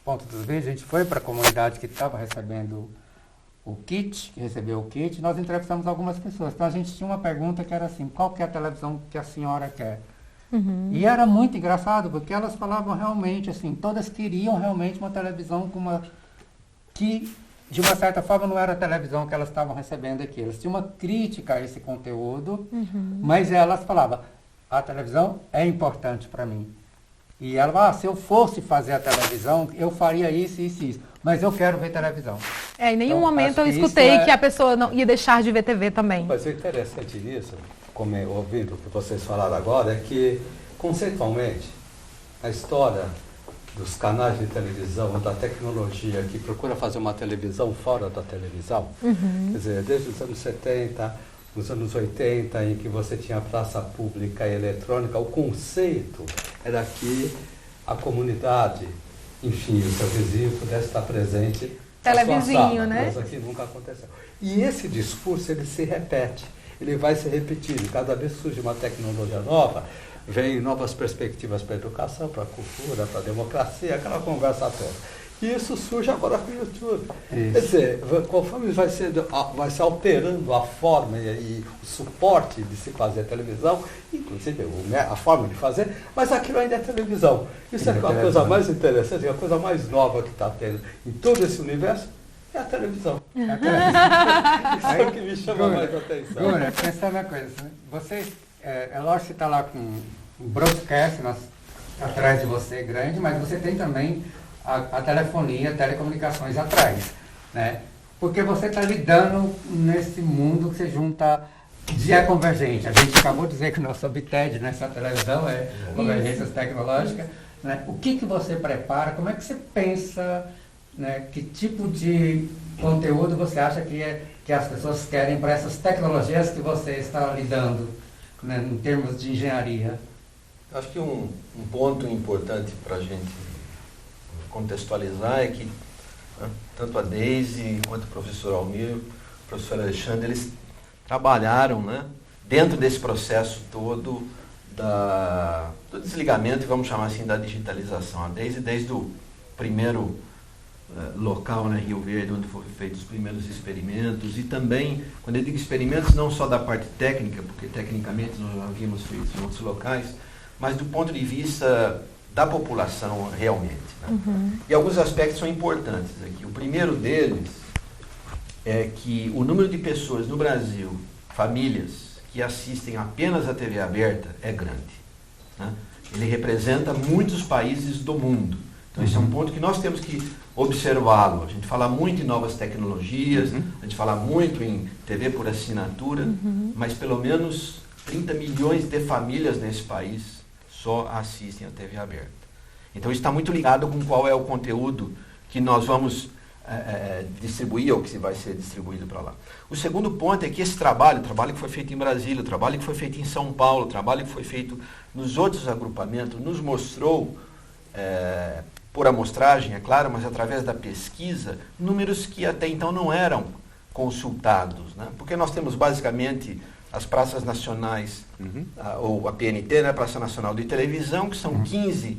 pontos dos vídeos, a gente foi para a comunidade que estava recebendo que recebeu o kit, nós entrevistamos algumas pessoas. Então a gente tinha uma pergunta que era assim, qual que é a televisão que a senhora quer? Uhum. E era muito engraçado, porque elas falavam realmente assim, todas queriam realmente uma televisão que de uma certa forma não era a televisão que elas estavam recebendo aqui. Elas tinham uma crítica a esse conteúdo, mas elas falavam, a televisão é importante para mim. E ela, se eu fosse fazer a televisão, eu faria isso, isso e isso. Mas eu quero ver televisão. Em nenhum momento eu escutei que a pessoa não ia deixar de ver TV também. Mas o interessante disso, ouvindo o que vocês falaram agora, é que, conceitualmente, a história dos canais de televisão, da tecnologia que procura fazer uma televisão fora da televisão, quer dizer, desde os anos 70, nos anos 80, em que você tinha praça pública e eletrônica, o conceito era que a comunidade, enfim, o seu vizinho pudesse estar presente. Televizinho, né? Mas aqui nunca aconteceu. E esse discurso, ele se repete, ele vai se repetindo. Cada vez surge uma tecnologia nova, vem novas perspectivas para a educação, para a cultura, para a democracia, aquela conversa toda. E isso surge agora com o YouTube. Isso. Quer dizer, conforme vai se alterando a forma e o suporte de se fazer televisão, inclusive a forma de fazer, mas aquilo ainda é televisão. Isso é a coisa mais interessante, a coisa mais nova que está tendo em todo esse universo, é a televisão. Isso é o que me chama mais a atenção. Guna, pensando na coisa, você, é lógico que está lá com um broadcast atrás de você grande, mas você tem também a telefonia, telecomunicações atrás, né? Porque você está lidando nesse mundo que você junta é convergente. A gente acabou de dizer que o nosso BTED nessa televisão é convergências tecnológicas, né? O que você prepara, como é que você pensa, né? Que tipo de conteúdo você acha que as pessoas querem para essas tecnologias que você está lidando, né? Em termos de engenharia? Acho que um ponto importante para a gente contextualizar é que tanto a Deise quanto o professor Almir, o professor Alexandre, eles trabalharam, né, dentro desse processo todo do desligamento, vamos chamar assim, da digitalização. A Deise, desde o primeiro local, né, Rio Verde, onde foram feitos os primeiros experimentos, e também, quando eu digo experimentos, não só da parte técnica, porque tecnicamente nós já havíamos feito em outros locais, mas do ponto de vista da população realmente. Né? E alguns aspectos são importantes aqui. O primeiro deles é que o número de pessoas no Brasil, famílias, que assistem apenas a TV aberta é grande. Né? Ele representa muitos países do mundo. Então esse é um ponto que nós temos que observá-lo. A gente fala muito em novas tecnologias, a gente fala muito em TV por assinatura, mas pelo menos 30 milhões de famílias nesse país só assistem a TV aberta. Então isso está muito ligado com qual é o conteúdo que nós vamos distribuir ou que vai ser distribuído para lá. O segundo ponto é que esse trabalho, o trabalho que foi feito em Brasília, o trabalho que foi feito em São Paulo, o trabalho que foi feito nos outros agrupamentos, nos mostrou, por amostragem, é claro, mas através da pesquisa, números que até então não eram consultados, né? Porque nós temos basicamente as praças nacionais, ou a PNT, né, Praça Nacional de Televisão, que são 15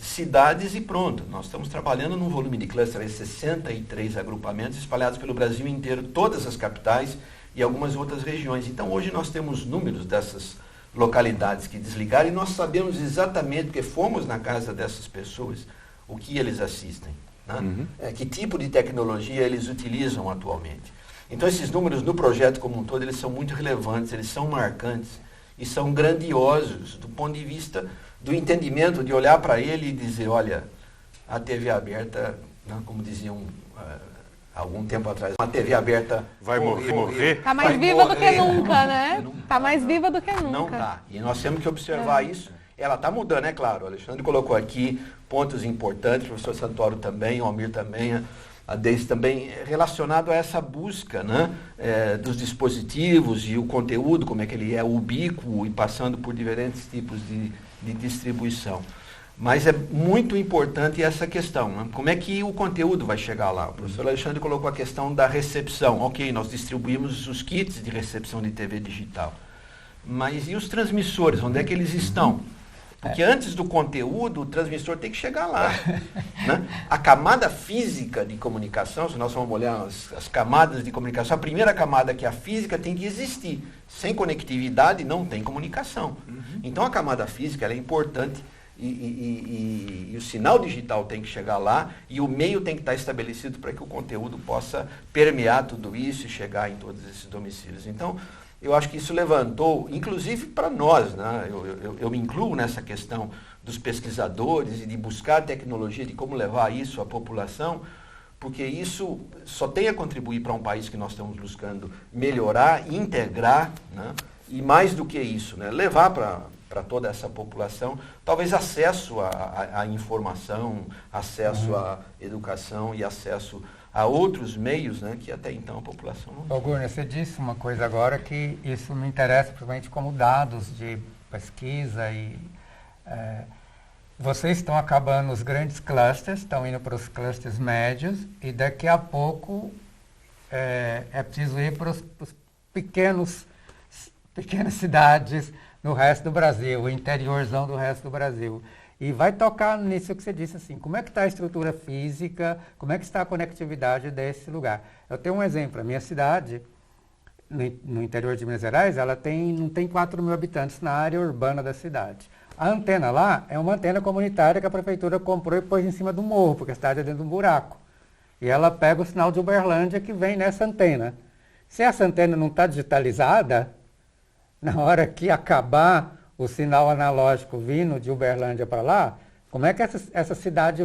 cidades e pronto. Nós estamos trabalhando num volume de cluster de 63 agrupamentos espalhados pelo Brasil inteiro, todas as capitais e algumas outras regiões. Então hoje nós temos números dessas localidades que desligaram e nós sabemos exatamente, porque fomos na casa dessas pessoas, o que eles assistem, né? Que tipo de tecnologia eles utilizam atualmente. Então esses números no projeto como um todo, eles são muito relevantes, eles são marcantes e são grandiosos do ponto de vista do entendimento, de olhar para ele e dizer, olha, a TV aberta, né, como diziam algum tempo atrás, uma TV aberta vai morrer. Está mais viva do que nunca, né? Está mais viva do que nunca. Não está. E nós temos que observar isso. Ela está mudando, é claro. O Alexandre colocou aqui pontos importantes, o professor Santoro também, o Almir também, a Deise também, relacionado a essa busca, né, dos dispositivos e o conteúdo, como é que ele é ubíquo e passando por diferentes tipos de distribuição. Mas é muito importante essa questão, né? Como é que o conteúdo vai chegar lá? O professor Alexandre colocou a questão da recepção. Ok, nós distribuímos os kits de recepção de TV digital. Mas e os transmissores? Onde é que eles estão? Porque antes do conteúdo, o transmissor tem que chegar lá. Né? A camada física de comunicação, se nós vamos olhar as camadas de comunicação, a primeira camada, que é a física, tem que existir. Sem conectividade não tem comunicação. Então a camada física ela é importante e o sinal digital tem que chegar lá e o meio tem que estar estabelecido para que o conteúdo possa permear tudo isso e chegar em todos esses domicílios. Então, eu acho que isso levantou, inclusive para nós, né? Eu me incluo nessa questão dos pesquisadores e de buscar tecnologia, de como levar isso à população, porque isso só tem a contribuir para um país que nós estamos buscando melhorar, integrar, né? E mais do que isso, né? Levar para toda essa população, talvez acesso à informação, acesso à educação e acesso a outros meios, né, que até então a população não tem. Gurner, você disse uma coisa agora que isso me interessa, principalmente como dados de pesquisa e vocês estão acabando os grandes clusters, estão indo para os clusters médios e daqui a pouco é preciso ir para os pequenas cidades no resto do Brasil, o interiorzão do resto do Brasil. E vai tocar nisso que você disse, assim, como é que está a estrutura física, como é que está a conectividade desse lugar. Eu tenho um exemplo, a minha cidade, no interior de Minas Gerais, ela não tem 4 mil habitantes na área urbana da cidade. A antena lá é uma antena comunitária que a prefeitura comprou e pôs em cima do morro, porque a cidade é dentro de um buraco. E ela pega o sinal de Uberlândia que vem nessa antena. Se essa antena não está digitalizada, na hora que acabar o sinal analógico vindo de Uberlândia para lá, como é que essa cidade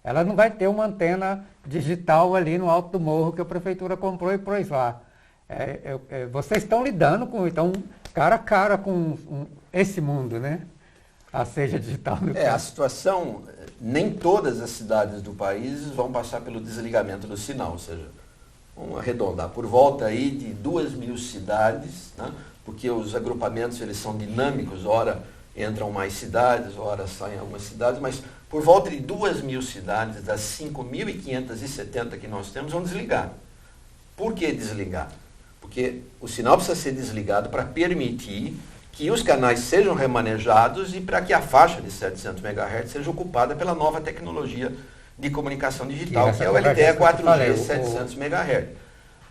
ela não vai ter uma antena digital ali no alto do morro que a prefeitura comprou e pôs lá. Vocês estão lidando com, então, cara a cara com esse mundo, né? A seja digital. A situação, nem todas as cidades do país vão passar pelo desligamento do sinal, ou seja, vamos arredondar, por volta aí de 2.000 cidades, né? Porque os agrupamentos eles são dinâmicos, ora entram mais cidades, ora saem algumas cidades, mas por volta de 2.000 cidades, das 5.570 que nós temos, vão desligar. Por que desligar? Porque o sinal precisa ser desligado para permitir que os canais sejam remanejados e para que a faixa de 700 MHz seja ocupada pela nova tecnologia de comunicação digital, que é o LTE 4G 700 MHz.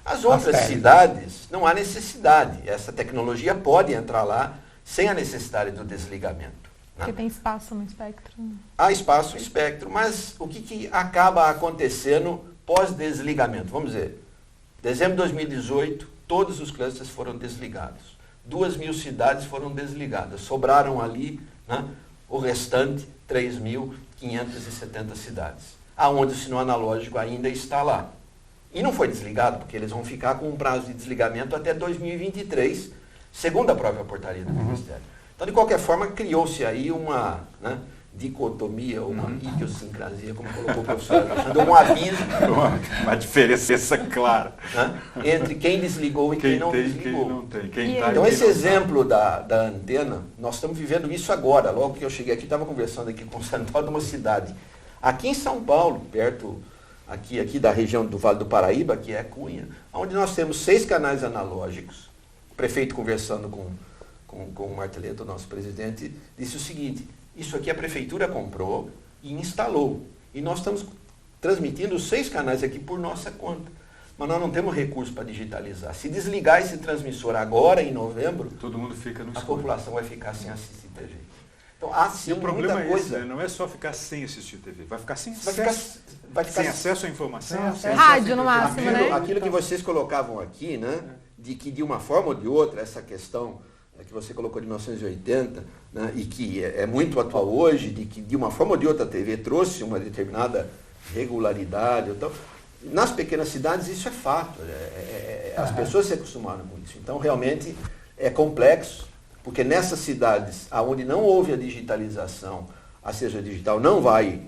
As outras cidades, não há necessidade. Essa tecnologia pode entrar lá sem a necessidade do desligamento. Né? Porque tem espaço no espectro. Há espaço no espectro, mas o que acaba acontecendo pós-desligamento? Vamos dizer, dezembro de 2018, todos os clusters foram desligados. 2.000 cidades foram desligadas. Sobraram ali, né, o restante, 3.570 cidades, aonde o sinal analógico ainda está lá. E não foi desligado, porque eles vão ficar com um prazo de desligamento até 2023, segundo a própria portaria do Ministério. Então, de qualquer forma, criou-se aí dicotomia ou uma idiosincrasia, como colocou o professor Alexandre, um abismo. Uma diferença clara. Né? Entre quem desligou e quem não desligou. Quem não tem, quem tá então, e esse quem exemplo da antena, nós estamos vivendo isso agora. Logo que eu cheguei aqui, estava conversando aqui com o Santos de uma cidade. Aqui em São Paulo, perto aqui da região do Vale do Paraíba, que é Cunha, onde nós temos 6 canais analógicos. O prefeito, conversando com o Marteletto, o nosso presidente, disse o seguinte: isso aqui a prefeitura comprou e instalou. E nós estamos transmitindo os 6 canais aqui por nossa conta. Mas nós não temos recurso para digitalizar. Se desligar esse transmissor agora, em novembro, todo mundo fica no a escuro. população vai ficar sem assistir TV. Então, há sim, e o problema muita é esse, coisa. né? Não é só ficar sem assistir TV, vai ficar sem Vai acesso. ficar Sem acesso à informação. Rádio no máximo, aquilo, né? aquilo que vocês colocavam aqui, né? De que de uma forma ou de outra, essa questão que você colocou de 1980, né? E que é muito atual hoje, de que de uma forma ou de outra a TV trouxe uma determinada regularidade. Então, nas pequenas cidades isso é fato. As pessoas se acostumaram com isso. Então, realmente, é complexo, porque nessas cidades onde não houve a digitalização, a Seja Digital não vai,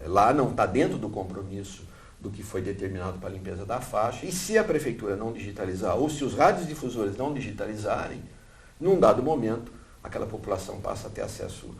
lá não está dentro do compromisso do que foi determinado para a limpeza da faixa, e se a prefeitura não digitalizar, ou se os radiodifusores não digitalizarem, num dado momento, aquela população passa a ter acesso,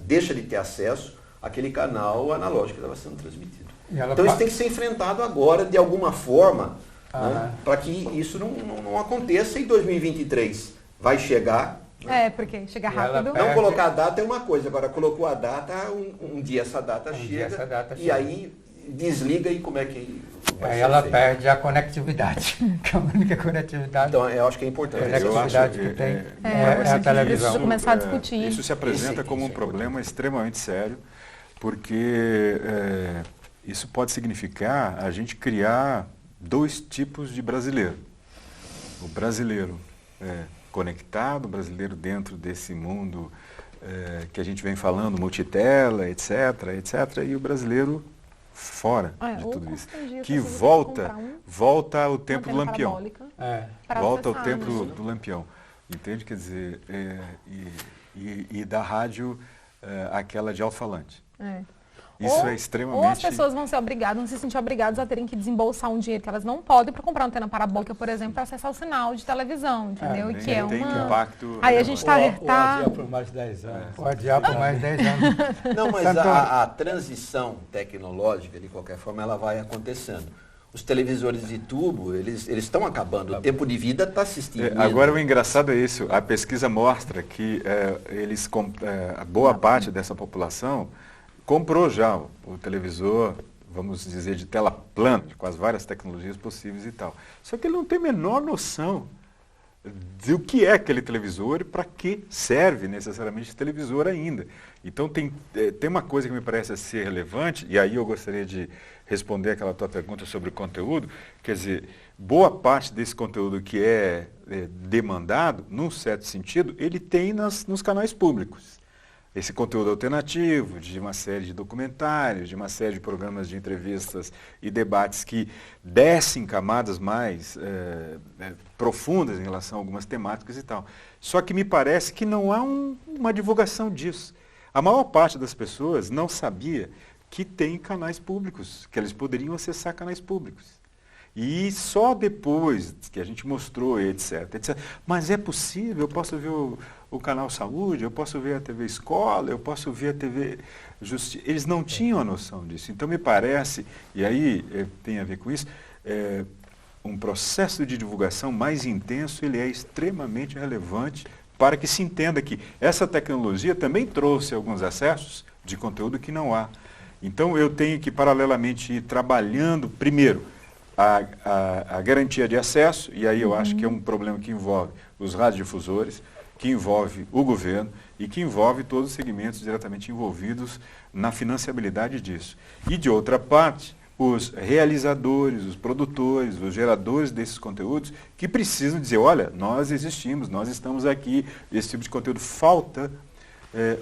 deixa de ter acesso àquele canal analógico que estava sendo transmitido. Então isso tem que ser enfrentado agora, de alguma forma, né, para que isso não aconteça em 2023. Vai chegar. Porque chega rápido. Não colocar a data é uma coisa, agora colocou a data, um dia essa data chega, e aí desliga e como é que vai ser ela feito? perde a conectividade, que é a única conectividade. Então, eu acho que é importante. A conectividade que tem é a televisão. Precisa começar a discutir. Isso se apresenta como um problema extremamente sério, porque isso pode significar a gente criar 2 tipos de brasileiro. O brasileiro conectado, o brasileiro dentro desse mundo que a gente vem falando, multitela, etc., e o brasileiro fora de tudo isso. Que volta ao tempo do Lampião. Volta ao tempo do Lampião. Entende? Quer dizer, e da rádio aquela de alto-falante. Isso é extremamente... Ou as pessoas vão se sentir obrigadas a terem que desembolsar um dinheiro que elas não podem para comprar uma antena parabólica, por exemplo, para acessar o sinal de televisão, entendeu? Que é tem um impacto... Aí a gente está... Ou adiar por mais 10 anos. Pode adiar por mais 10 anos. Não, mas a transição tecnológica, de qualquer forma, ela vai acontecendo. Os televisores de tubo, eles estão acabando. O tempo de vida está se extinguindo. Agora, o engraçado é isso. A pesquisa mostra que a boa parte dessa população comprou já o televisor, vamos dizer, de tela plana, com as várias tecnologias possíveis e tal. Só que ele não tem a menor noção do que é aquele televisor e para que serve necessariamente esse televisor ainda. Então tem uma coisa que me parece ser relevante, e aí eu gostaria de responder aquela tua pergunta sobre o conteúdo, quer dizer, boa parte desse conteúdo que é demandado, num certo sentido, ele tem nos canais públicos. Esse conteúdo alternativo, de uma série de documentários, de uma série de programas de entrevistas e debates que descem camadas mais profundas em relação a algumas temáticas e tal. Só que me parece que não há uma divulgação disso. A maior parte das pessoas não sabia que tem canais públicos, que eles poderiam acessar canais públicos. E só depois que a gente mostrou, etc. Mas é possível, eu posso ver o canal Saúde, eu posso ver a TV Escola, eu posso ver a TV Justiça. Eles não tinham a noção disso. Então me parece, e aí tem a ver com isso, um processo de divulgação mais intenso, ele é extremamente relevante para que se entenda que essa tecnologia também trouxe alguns acessos de conteúdo que não há. Então eu tenho que paralelamente ir trabalhando, primeiro, a garantia de acesso, e aí eu acho que é um problema que envolve os radiodifusores, que envolve o governo e que envolve todos os segmentos diretamente envolvidos na financiabilidade disso. E de outra parte, os realizadores, os produtores, os geradores desses conteúdos que precisam dizer, olha, nós existimos, nós estamos aqui, esse tipo de conteúdo. Falta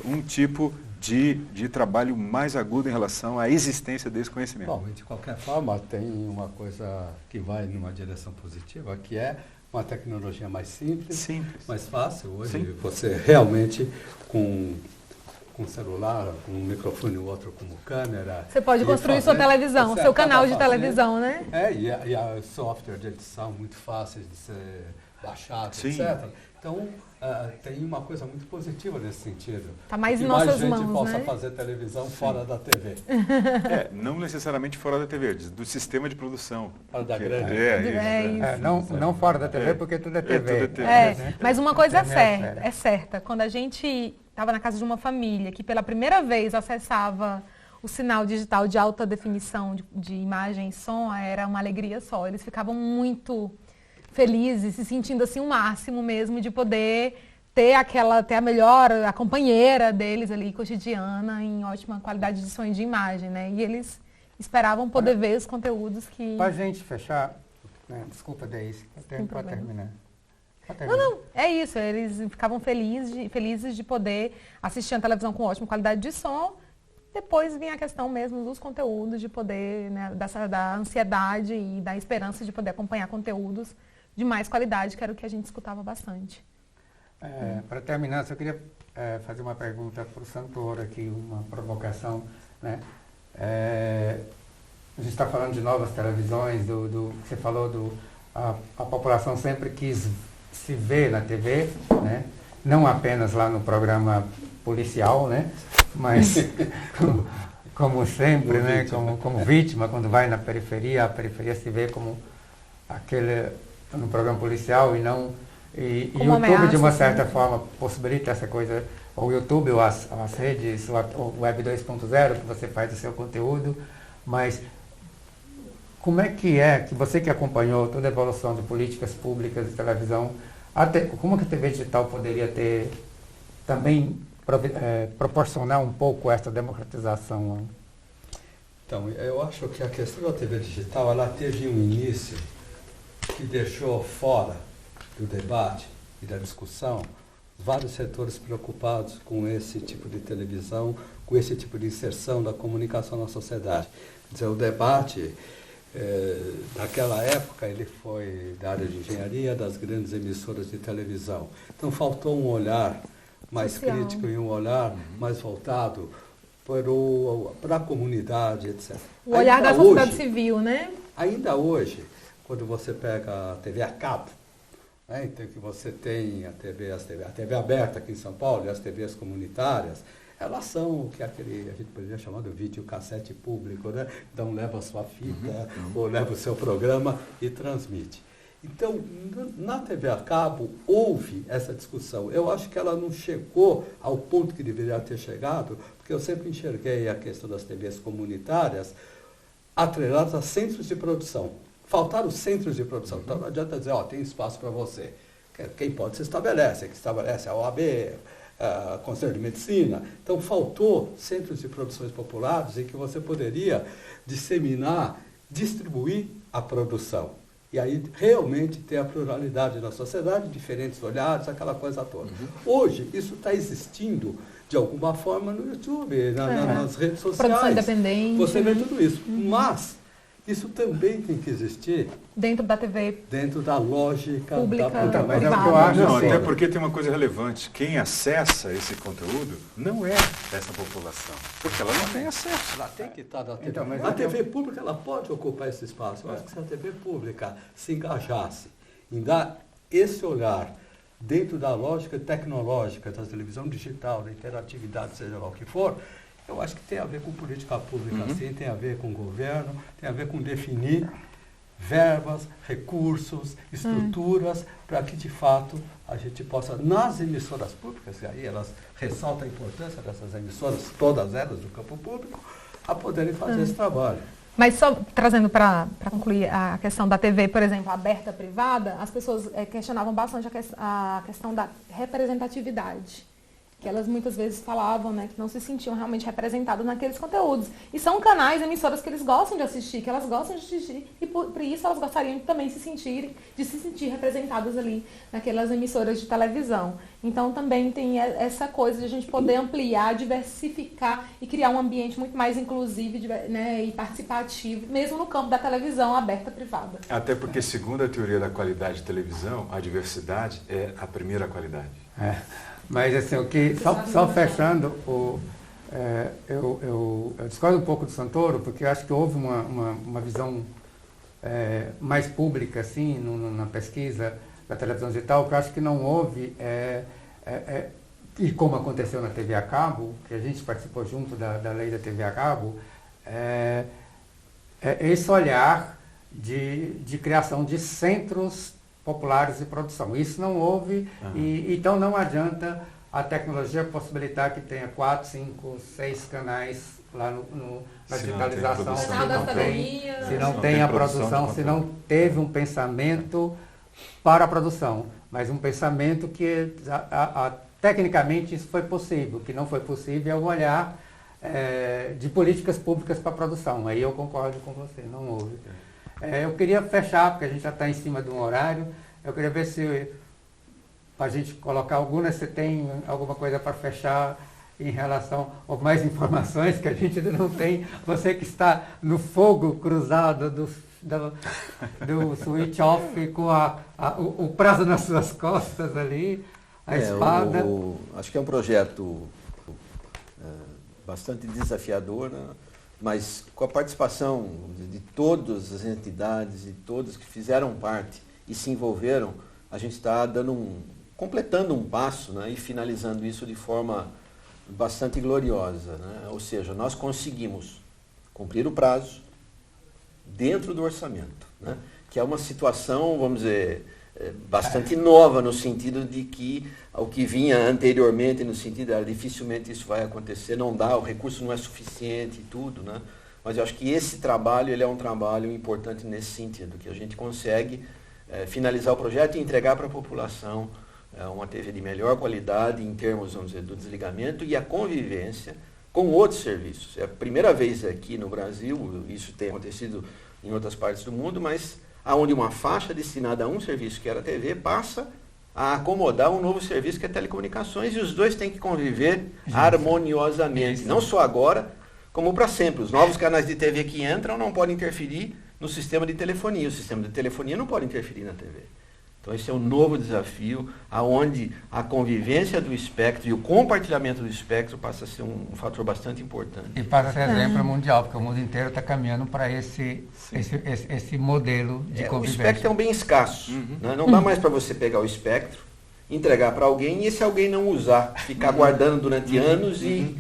um tipo de trabalho mais agudo em relação à existência desse conhecimento. Bom, de qualquer forma, tem uma coisa que vai numa direção positiva, que é uma tecnologia mais simples. Mais fácil. Hoje você realmente, com com um celular, com um microfone, o outro como câmera. Você pode construir sua televisão, seu canal de televisão, né? E a software de edição muito fáceis de ser baixado, Sim. etc. Então, tem uma coisa muito positiva nesse sentido. Está mais em mais nossas gente mãos, possa né? fazer televisão fora da TV. Não necessariamente fora da TV, do sistema de produção. Fora da grande. Não fora da TV, porque tudo é TV. Tudo é TV. Mas uma coisa é certa. Quando a gente estava na casa de uma família que pela primeira vez acessava o sinal digital de alta definição de imagem e som, era uma alegria só. Eles ficavam muito felizes, se sentindo assim o máximo mesmo de poder ter a companheira deles ali cotidiana em ótima qualidade de som e de imagem, né? E eles esperavam poder ver os conteúdos que... Para a gente fechar, né? Desculpa, Deise, pode terminar. Não, é isso, eles ficavam felizes de poder assistir a televisão com ótima qualidade de som. Depois vinha a questão mesmo dos conteúdos, de poder, né, da ansiedade e da esperança de poder acompanhar conteúdos de mais qualidade, que era o que a gente escutava bastante. Para terminar, eu queria fazer uma pergunta para o Santoro aqui, uma provocação, né? A gente está falando de novas televisões, você falou a população sempre quis se ver na TV, né? Não apenas lá no programa policial, né? Mas como sempre, né? Como vítima, quando vai na periferia, a periferia se vê como aquele no programa policial e não... E o YouTube, ameaça, de uma certa forma, possibilita essa coisa, ou o YouTube, ou as redes, o Web 2.0, que você faz o seu conteúdo, mas como é que você que acompanhou toda a evolução de políticas públicas de televisão, como que a TV digital poderia ter também proporcionar um pouco essa democratização? Então, eu acho que a questão da TV digital, ela teve um início que deixou fora do debate e da discussão vários setores preocupados com esse tipo de televisão, com esse tipo de inserção da comunicação na sociedade. Quer dizer, o debate, naquela época, ele foi da área de engenharia, das grandes emissoras de televisão. Então, faltou um olhar mais social, crítico e um olhar mais voltado para a comunidade, etc. O olhar da sociedade civil, né? Ainda hoje, quando você pega a TV a cabo, né, então que você tem a TV aberta aqui em São Paulo e as TVs comunitárias, elas são o que a gente poderia chamar de videocassete público, né? Então leva a sua fita ou leva o seu programa e transmite. Então, na TV a cabo houve essa discussão. Eu acho que ela não chegou ao ponto que deveria ter chegado, porque eu sempre enxerguei a questão das TVs comunitárias atreladas a centros de produção. Faltaram centros de produção. Então não adianta dizer, tem espaço para você. Quem pode se estabelece, que estabelece a OAB, a Conselho de Medicina. Então faltou centros de produções populares em que você poderia disseminar, distribuir a produção. E aí realmente ter a pluralidade da sociedade, diferentes olhares, aquela coisa toda. Hoje, isso está existindo de alguma forma no YouTube, nas redes sociais. Produção independente. Você vê tudo isso. Mas isso também tem que existir dentro da TV. Dentro da lógica pública, da mas é o que eu acho. Não, até porque tem uma coisa relevante. Quem acessa esse conteúdo não é essa população. Porque ela não tem acesso. Ela tem que estar na TV. Então, mas a TV pública ela pode ocupar esse espaço. Eu acho que se a TV pública se engajasse em dar esse olhar dentro da lógica tecnológica da televisão digital, da interatividade, seja lá o que for, eu acho que tem a ver com política pública, sim, tem a ver com governo, tem a ver com definir verbas, recursos, estruturas, para que, de fato, a gente possa, nas emissoras públicas, e aí elas ressaltam a importância dessas emissoras, todas elas do campo público, a poderem fazer esse trabalho. Mas só trazendo para concluir a questão da TV, por exemplo, aberta, privada, as pessoas questionavam bastante a questão da representatividade. Que elas muitas vezes falavam, né, que não se sentiam realmente representadas naqueles conteúdos. E são canais, emissoras que eles gostam de assistir, que elas gostam de assistir, e por isso elas gostariam de também se sentir representadas ali naquelas emissoras de televisão. Então também tem essa coisa de a gente poder ampliar, diversificar e criar um ambiente muito mais inclusivo, né, e participativo, mesmo no campo da televisão aberta privada. Até porque, segundo a teoria da qualidade de televisão, a diversidade é a primeira qualidade. Mas assim, o que, só fechando, eu discordo um pouco do Santoro, porque eu acho que houve uma visão mais pública assim, na pesquisa da televisão digital, que eu acho que não houve, e como aconteceu na TV a cabo, que a gente participou junto da lei da TV a cabo, esse olhar de criação de centros populares de produção. Isso não houve, então não adianta a tecnologia possibilitar que tenha 4, 5, 6 canais lá na digitalização, se não tem a produção, se não teve um pensamento para a produção, mas um pensamento que tecnicamente isso foi possível. O que não foi possível é o olhar de políticas públicas para a produção. Aí eu concordo com você, não houve. Eu queria fechar, porque a gente já está em cima de um horário, eu queria ver se a gente colocar você tem alguma coisa para fechar em relação a mais informações que a gente ainda não tem. Você que está no fogo cruzado do switch off com o prazo nas suas costas ali, a espada. Acho que é um projeto bastante desafiador, né? Mas com a participação de todas as entidades e todos que fizeram parte e se envolveram, a gente está completando um passo, né? E finalizando isso de forma bastante gloriosa, né? Ou seja, nós conseguimos cumprir o prazo dentro do orçamento, né? Que é uma situação, vamos dizer, bastante nova, no sentido de que o que vinha anteriormente, no sentido de dificilmente isso vai acontecer, não dá, o recurso não é suficiente e tudo, né? Mas eu acho que esse trabalho, ele é um trabalho importante nesse sentido, que a gente consegue finalizar o projeto e entregar para a população uma TV de melhor qualidade em termos, vamos dizer, do desligamento e a convivência com outros serviços. É a primeira vez aqui no Brasil, isso tem acontecido em outras partes do mundo, mas onde uma faixa destinada a um serviço, que era a TV, passa a acomodar um novo serviço, que é telecomunicações, e os dois têm que conviver harmoniosamente, não só agora, como para sempre. Os novos canais de TV que entram não podem interferir no sistema de telefonia, o sistema de telefonia não pode interferir na TV. Então esse é um novo desafio, onde a convivência do espectro e o compartilhamento do espectro passa a ser um fator bastante importante. E passa a ser exemplo mundial, porque o mundo inteiro está caminhando para esse modelo de convivência. O espectro é um bem escasso. Né? Não dá mais para você pegar o espectro, entregar para alguém e esse alguém não usar, ficar guardando durante anos e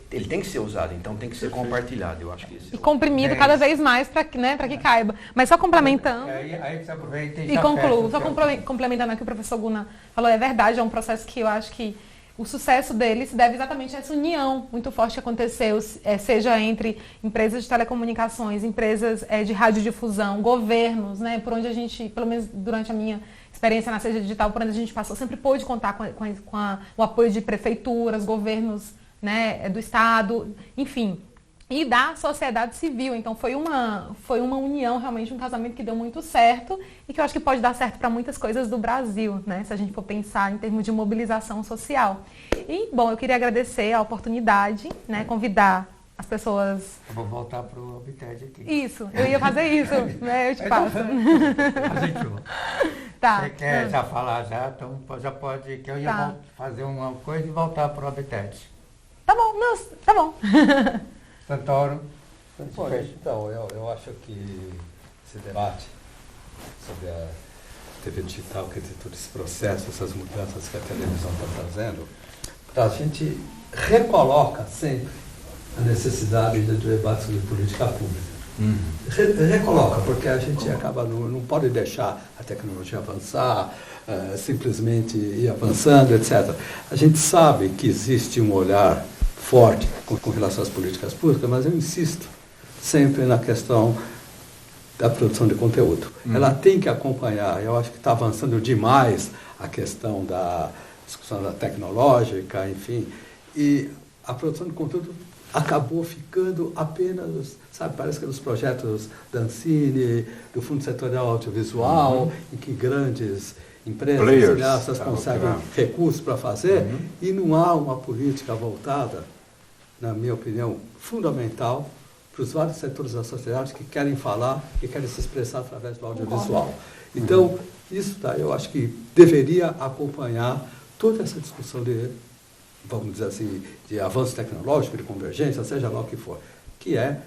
ele tem que ser usado, então tem que ser compartilhado, eu acho que isso. E comprimido cada vez mais para que caiba. Mas só complementando. Aí você aproveita e já concluo. Só complementando o que o professor Guna falou, é verdade, é um processo que eu acho que o sucesso dele se deve exatamente a essa união muito forte que aconteceu, seja entre empresas de telecomunicações, empresas de radiodifusão, governos, né, por onde a gente, pelo menos durante a minha experiência na Seja Digital, por onde a gente passou, sempre pôde contar com o apoio de prefeituras, governos, né, do Estado, enfim, e da sociedade civil. Então foi uma união, realmente um casamento que deu muito certo e que eu acho que pode dar certo para muitas coisas do Brasil, né, se a gente for pensar em termos de mobilização social. E, bom, eu queria agradecer a oportunidade, né, convidar as pessoas... Eu vou voltar para o Habitat aqui. Isso, eu ia fazer isso, né, eu te passo. A gente vai. Tá. Você quer já falar já? Então já pode, que eu ia fazer uma coisa e voltar para o Habitat. Tá bom, não, tá bom. Santoro. Bom, então, eu acho que esse debate sobre a TV digital, quer dizer, todo esse processo, essas mudanças que a televisão está trazendo, a gente recoloca sempre a necessidade de debate sobre política pública. Recoloca, porque a gente acaba, não pode deixar a tecnologia avançar, simplesmente ir avançando, etc. A gente sabe que existe um olhar forte com relação às políticas públicas, mas eu insisto sempre na questão da produção de conteúdo. Ela tem que acompanhar, eu acho que está avançando demais a questão da discussão da tecnológica, enfim, e a produção de conteúdo acabou ficando apenas, sabe, parece que é dos projetos da Ancine, do Fundo Setorial Audiovisual, em que grandes empresas, cineastas conseguem recursos para fazer, e não há uma política voltada, na minha opinião, fundamental para os vários setores da sociedade que querem falar e querem se expressar através do audiovisual. Então, isso daí eu acho que deveria acompanhar toda essa discussão de, vamos dizer assim, de avanço tecnológico, de convergência, seja lá o que for, que é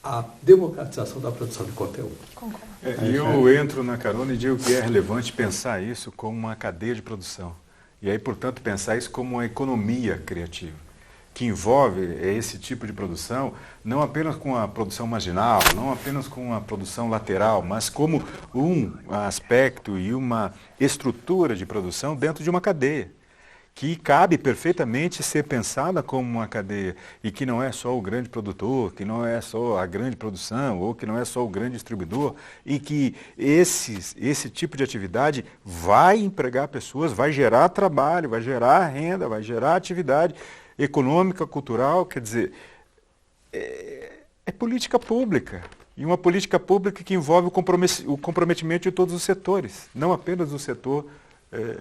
a democratização da produção de conteúdo. E eu entro na carona e digo que é relevante pensar isso como uma cadeia de produção. E aí, portanto, pensar isso como uma economia criativa, que envolve esse tipo de produção, não apenas com a produção marginal, não apenas com a produção lateral, mas como um aspecto e uma estrutura de produção dentro de uma cadeia, que cabe perfeitamente ser pensada como uma cadeia e que não é só o grande produtor, que não é só a grande produção ou que não é só o grande distribuidor e que esse tipo de atividade vai empregar pessoas, vai gerar trabalho, vai gerar renda, vai gerar atividade econômica, cultural, quer dizer, é política pública. E uma política pública que envolve o comprometimento de todos os setores, não apenas do setor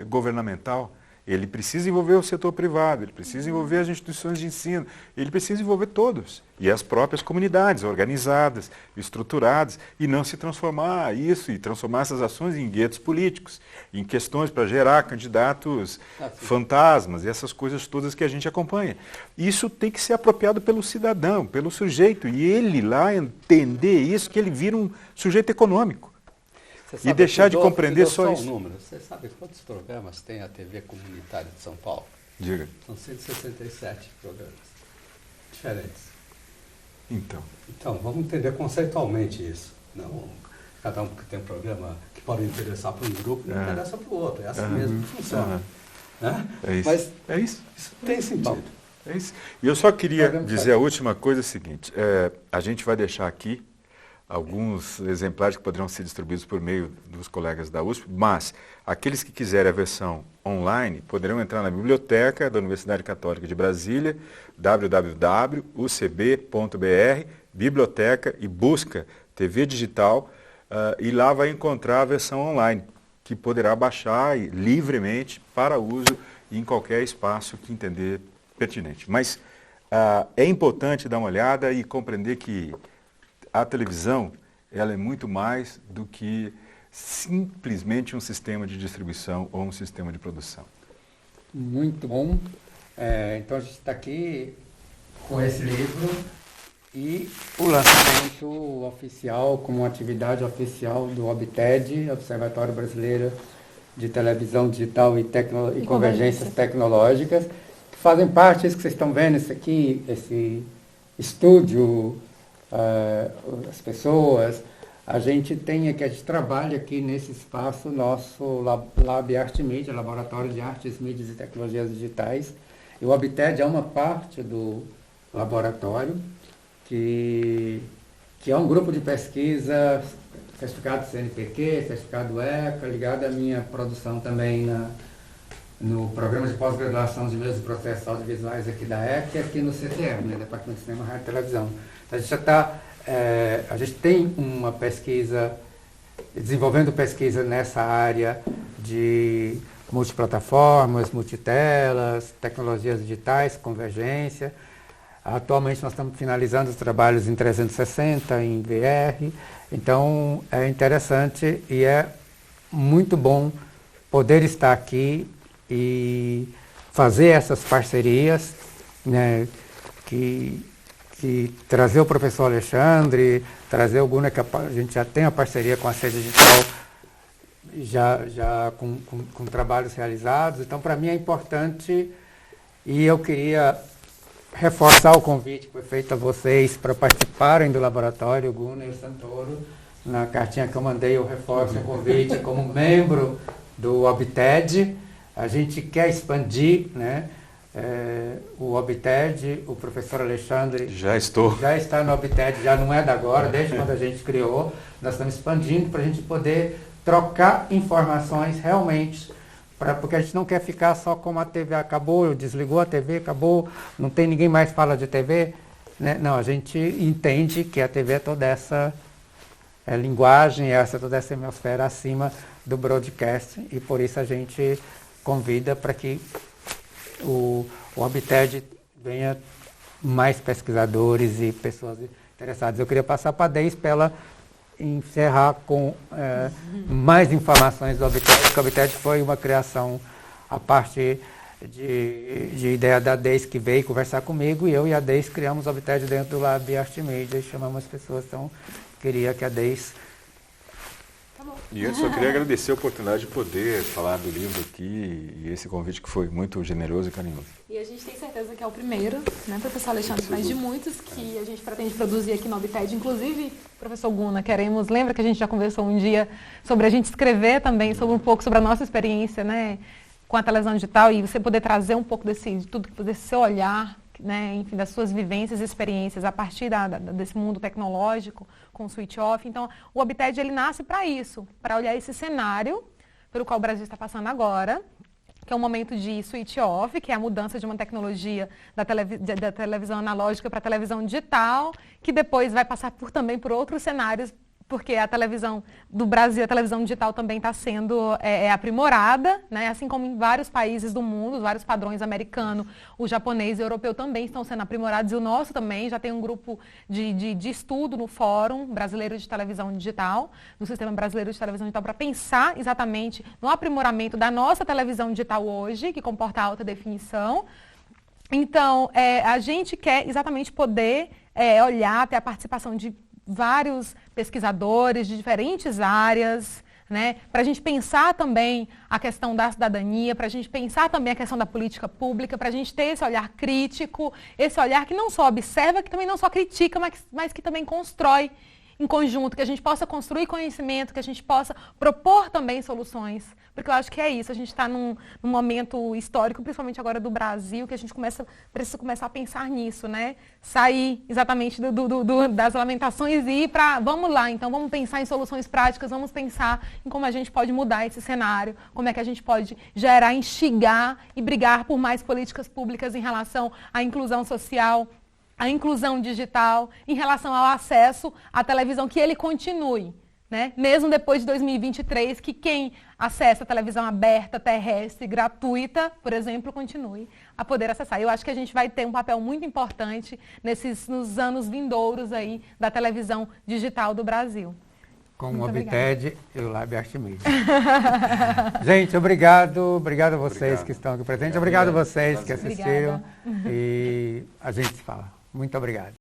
governamental. Ele precisa envolver o setor privado, ele precisa envolver as instituições de ensino, ele precisa envolver todos. E as próprias comunidades organizadas, estruturadas, e não se transformar isso, e transformar essas ações em guetos políticos, em questões para gerar candidatos fantasmas, e essas coisas todas que a gente acompanha. Isso tem que ser apropriado pelo cidadão, pelo sujeito, e ele lá entender isso, que ele vira um sujeito econômico. E deixar de compreender só isso. Você sabe quantos programas tem a TV Comunitária de São Paulo? Diga. São 167 programas diferentes. Então, vamos entender conceitualmente isso. Não, cada um que tem um programa que pode interessar para um grupo, não interessa para o outro. É assim mesmo que funciona. Né? É isso. Mas isso tem sentido. É isso. E eu só queria dizer a última coisa seguinte. A gente vai deixar aqui alguns exemplares que poderão ser distribuídos por meio dos colegas da USP, mas aqueles que quiserem a versão online poderão entrar na biblioteca da Universidade Católica de Brasília, www.ucb.br, biblioteca, e busca TV Digital, e lá vai encontrar a versão online, que poderá baixar livremente para uso em qualquer espaço que entender pertinente. Mas é importante dar uma olhada e compreender que a televisão, ela é muito mais do que simplesmente um sistema de distribuição ou um sistema de produção. Muito bom. Então a gente está aqui com esse livro e o lançamento oficial, como atividade oficial do OBTED, Observatório Brasileiro de Televisão Digital e Convergências Tecnológicas, que fazem parte disso que vocês estão vendo, isso aqui, esse estúdio, as pessoas, a gente trabalha aqui nesse espaço nosso Lab Arte Mídia, Laboratório de Artes, Mídias e Tecnologias Digitais. E o OBTED é uma parte do laboratório, que é um grupo de pesquisa certificado CNPq, certificado ECA, ligado à minha produção também no programa de pós-graduação de meios e processos audiovisuais aqui da ECA e aqui no CTM, né, Departamento de Cinema, Rádio e Televisão. A gente a gente tem uma pesquisa, desenvolvendo pesquisa nessa área de multiplataformas, multitelas, tecnologias digitais, convergência. Atualmente nós estamos finalizando os trabalhos em 360, em VR. Então é interessante e é muito bom poder estar aqui e fazer essas parcerias, né, que trazer o professor Alexandre, trazer o Gunnar, que a gente já tem a parceria com a Sede Digital, já com trabalhos realizados. Então, para mim é importante, e eu queria reforçar o convite que foi feito a vocês para participarem do laboratório, o Gunnar e o Santoro. Na cartinha que eu mandei, eu reforço o convite como membro do OBTED. A gente quer expandir, né? O OBTED, o professor Alexandre já está no OBTED, já não é da agora, desde quando a gente criou. Nós estamos expandindo para a gente poder trocar informações realmente, porque a gente não quer ficar só como a TV acabou, desligou a TV, acabou, não tem ninguém mais fala de TV, né? Não, a gente entende que a TV é toda essa linguagem, toda essa hemisfera acima do broadcast, e por isso a gente convida para que o OBTED venha mais pesquisadores e pessoas interessadas. Eu queria passar para a Deis para ela encerrar com mais informações do OBTED, porque o OBTED foi uma criação a parte de ideia da Deise, que veio conversar comigo, e eu e a Deise criamos o Obted dentro do Lab Arte Mídia e chamamos as pessoas. Então, queria que a Deise... E eu só queria agradecer a oportunidade de poder falar do livro aqui e esse convite que foi muito generoso e carinhoso. E a gente tem certeza que é o primeiro, né, professor Alexandre, mas de muitos que a gente pretende produzir aqui no Obted. Inclusive, professor Guna, lembra que a gente já conversou um dia sobre a gente escrever também sobre um pouco sobre a nossa experiência, né, com a televisão digital, e você poder trazer um pouco de tudo, desse seu olhar, né, enfim, das suas vivências e experiências a partir desse mundo tecnológico com o switch off. Então, o Obted, ele nasce para isso, para olhar esse cenário pelo qual o Brasil está passando agora, que é um momento de switch off, que é a mudança de uma tecnologia da televisão analógica para a televisão digital, que depois vai passar também por outros cenários, porque a televisão do Brasil, a televisão digital também está sendo aprimorada, né? Assim como em vários países do mundo, vários padrões americano, o japonês e o europeu também estão sendo aprimorados, e o nosso também já tem um grupo de estudo no Fórum Brasileiro de Televisão Digital, no Sistema Brasileiro de Televisão Digital, para pensar exatamente no aprimoramento da nossa televisão digital hoje, que comporta alta definição. Então, a gente quer exatamente poder olhar, ter a participação de vários pesquisadores de diferentes áreas, né, para a gente pensar também a questão da cidadania, para a gente pensar também a questão da política pública, para a gente ter esse olhar crítico, esse olhar que não só observa, que também não só critica, mas que também constrói em conjunto, que a gente possa construir conhecimento, que a gente possa propor também soluções. Porque eu acho que é isso, a gente está num momento histórico, principalmente agora do Brasil, que a gente precisa começar a pensar nisso, né? Sair exatamente das lamentações e ir para, vamos lá, então vamos pensar em soluções práticas, vamos pensar em como a gente pode mudar esse cenário, como é que a gente pode gerar, instigar e brigar por mais políticas públicas em relação à inclusão social, a inclusão digital, em relação ao acesso à televisão, que ele continue, né? Mesmo depois de 2023, que quem acessa a televisão aberta, terrestre, gratuita, por exemplo, continue a poder acessar. Eu acho que a gente vai ter um papel muito importante nos anos vindouros aí da televisão digital do Brasil. Com o Obted e o Lab Arte Mídia. Gente, obrigado a vocês que estão aqui presentes, obrigado a vocês que assistiram, e a gente se fala. Muito obrigado.